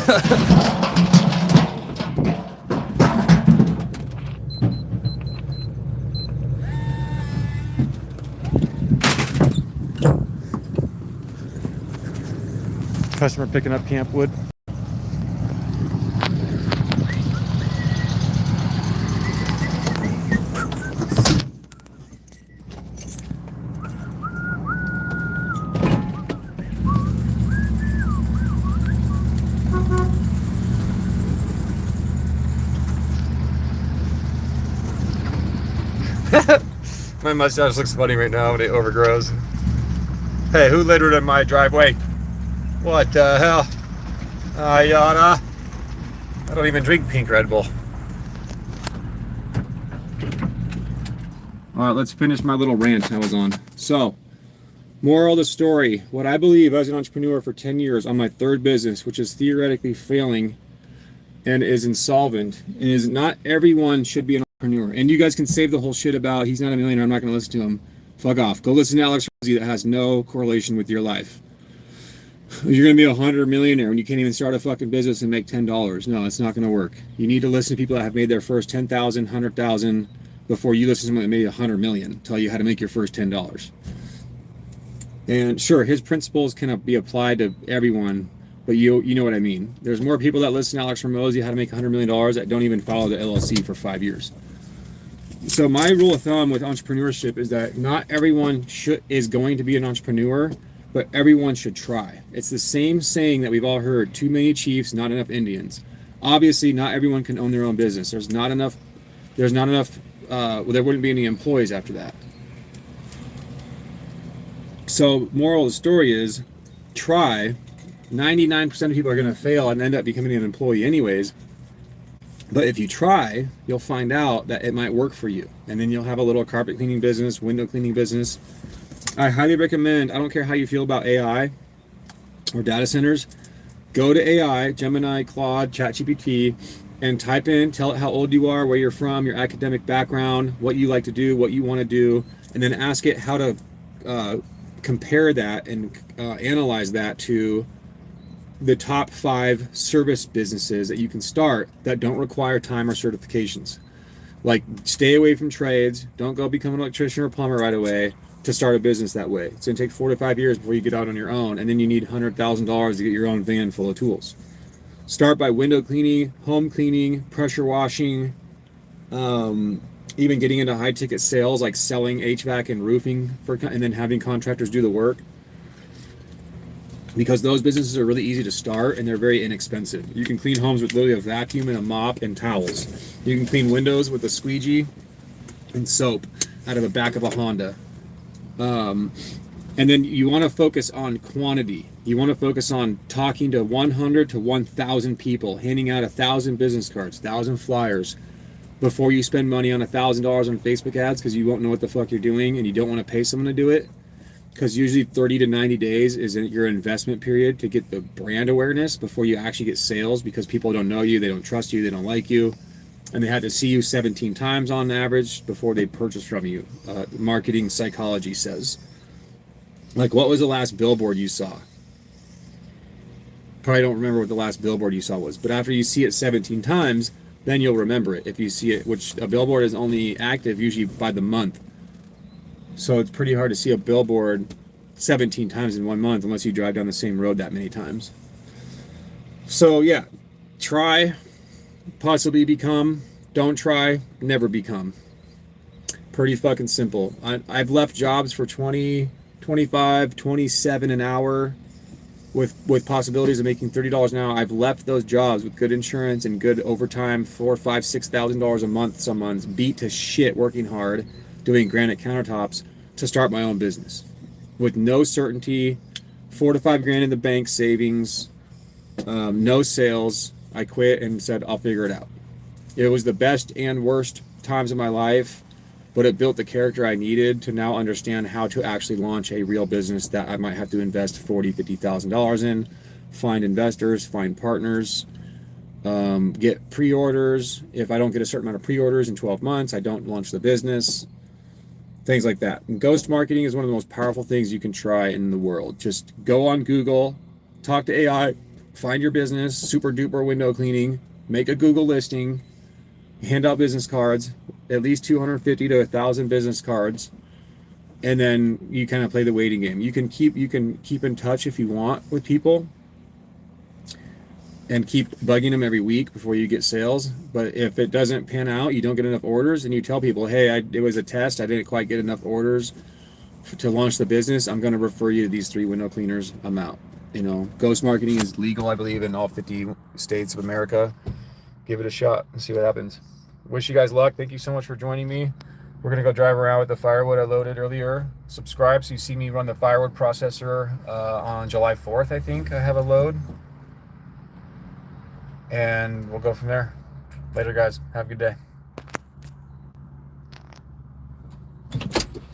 Customer picking up campwood. My mustache looks funny right now when it overgrows. Hey, who littered in my driveway? What the hell? Ayana. I don't even drink pink Red Bull. All right, let's finish my little rant I was on. So, moral of the story. What I believe as an entrepreneur for 10 years on my third business, which is theoretically failing and is insolvent, is not everyone should be an entrepreneur. And you guys can save the whole shit about he's not a millionaire, I'm not going to listen to him. Fuck off. Go listen to Alex Rosie that has no correlation with your life. You're going to be $100 millionaire when you can't even start a fucking business and make $10. No, it's not going to work. You need to listen to people that have made their first 10,000, 100,000 before you listen to someone that made 100 million, tell you how to make your first $10. And sure, his principles can be applied to everyone, but you know what I mean. There's more people that listen to Alex Ramosi how to make $100 million that don't even follow the LLC for 5 years. So my rule of thumb with entrepreneurship is that not everyone is going to be an entrepreneur, but everyone should try. It's the same saying that we've all heard: too many chiefs, not enough Indians. Obviously, not everyone can own their own business. There wouldn't be any employees after that. So, moral of the story is, try. 99% of people are going to fail and end up becoming an employee anyways. But if you try, you'll find out that it might work for you. And then you'll have a little carpet cleaning business, window cleaning business. I highly recommend, I don't care how you feel about AI or data centers, go to AI, Gemini, Claude, ChatGPT, and type in, tell it how old you are, where you're from, your academic background, what you like to do, what you want to do, and then ask it how to compare that and analyze that to the top 5 service businesses that you can start that don't require time or certifications. Like, stay away from trades, don't go become an electrician or plumber right away to start a business that way. It's going to take 4 to 5 years before you get out on your own, and then you need $100,000 to get your own van full of tools. Start by window cleaning, home cleaning, pressure washing, even getting into high ticket sales like selling HVAC and roofing and then having contractors do the work. Because those businesses are really easy to start and they're very inexpensive. You can clean homes with literally a vacuum and a mop and towels. You can clean windows with a squeegee and soap out of the back of a Honda. And then you want to focus on quantity. You want to focus on talking to 100 to 1,000 people, handing out 1,000 business cards, 1,000 flyers before you spend money on $1,000 on Facebook ads, because you won't know what the fuck you're doing and you don't want to pay someone to do it. Because usually 30 to 90 days is your investment period to get the brand awareness before you actually get sales, because people don't know you, they don't trust you, they don't like you, and they have to see you 17 times on average before they purchase from you. Marketing psychology says. Like, what was the last billboard you saw? Probably don't remember what the last billboard you saw was, but after you see it 17 times, then you'll remember it. If you see it, which a billboard is only active usually by the month. So it's pretty hard to see a billboard 17 times in 1 month unless you drive down the same road that many times. So yeah, try, possibly become, don't try, never become. Pretty fucking simple. I've left jobs for 20, 25, 27 an hour with possibilities of making $30 an hour. I've left those jobs with good insurance and good overtime, $4,000, $5,000, $6,000 a month some months, beat to shit working hard, doing granite countertops to start my own business with no certainty, $4 to $5 grand in the bank savings, no sales. I quit and said, I'll figure it out. It was the best and worst times of my life, but it built the character I needed to now understand how to actually launch a real business that I might have to invest $40,000, $50,000 in, find investors, find partners, get pre-orders. If I don't get a certain amount of pre-orders in 12 months, I don't launch the business. Things like that. And ghost marketing is one of the most powerful things you can try in the world. Just go on Google, talk to AI, find your business, super duper window cleaning, make a Google listing, hand out business cards, at least 250 to 1,000 business cards, and then you kind of play the waiting game. You can keep in touch if you want with people and keep bugging them every week before you get sales. But if it doesn't pan out, you don't get enough orders, and you tell people, hey, it was a test, I didn't quite get enough orders to launch the business, I'm going to refer you to these 3 window cleaners, I'm out. You know, ghost marketing is legal, I believe, in all 50 states of America. Give it a shot and see what happens. Wish you guys luck. Thank you so much for joining me. We're going to go drive around with the Firewood I loaded earlier. Subscribe so you see me run the Firewood processor on July 4th, I think. I have a load. And we'll go from there. Later, guys. Have a good day.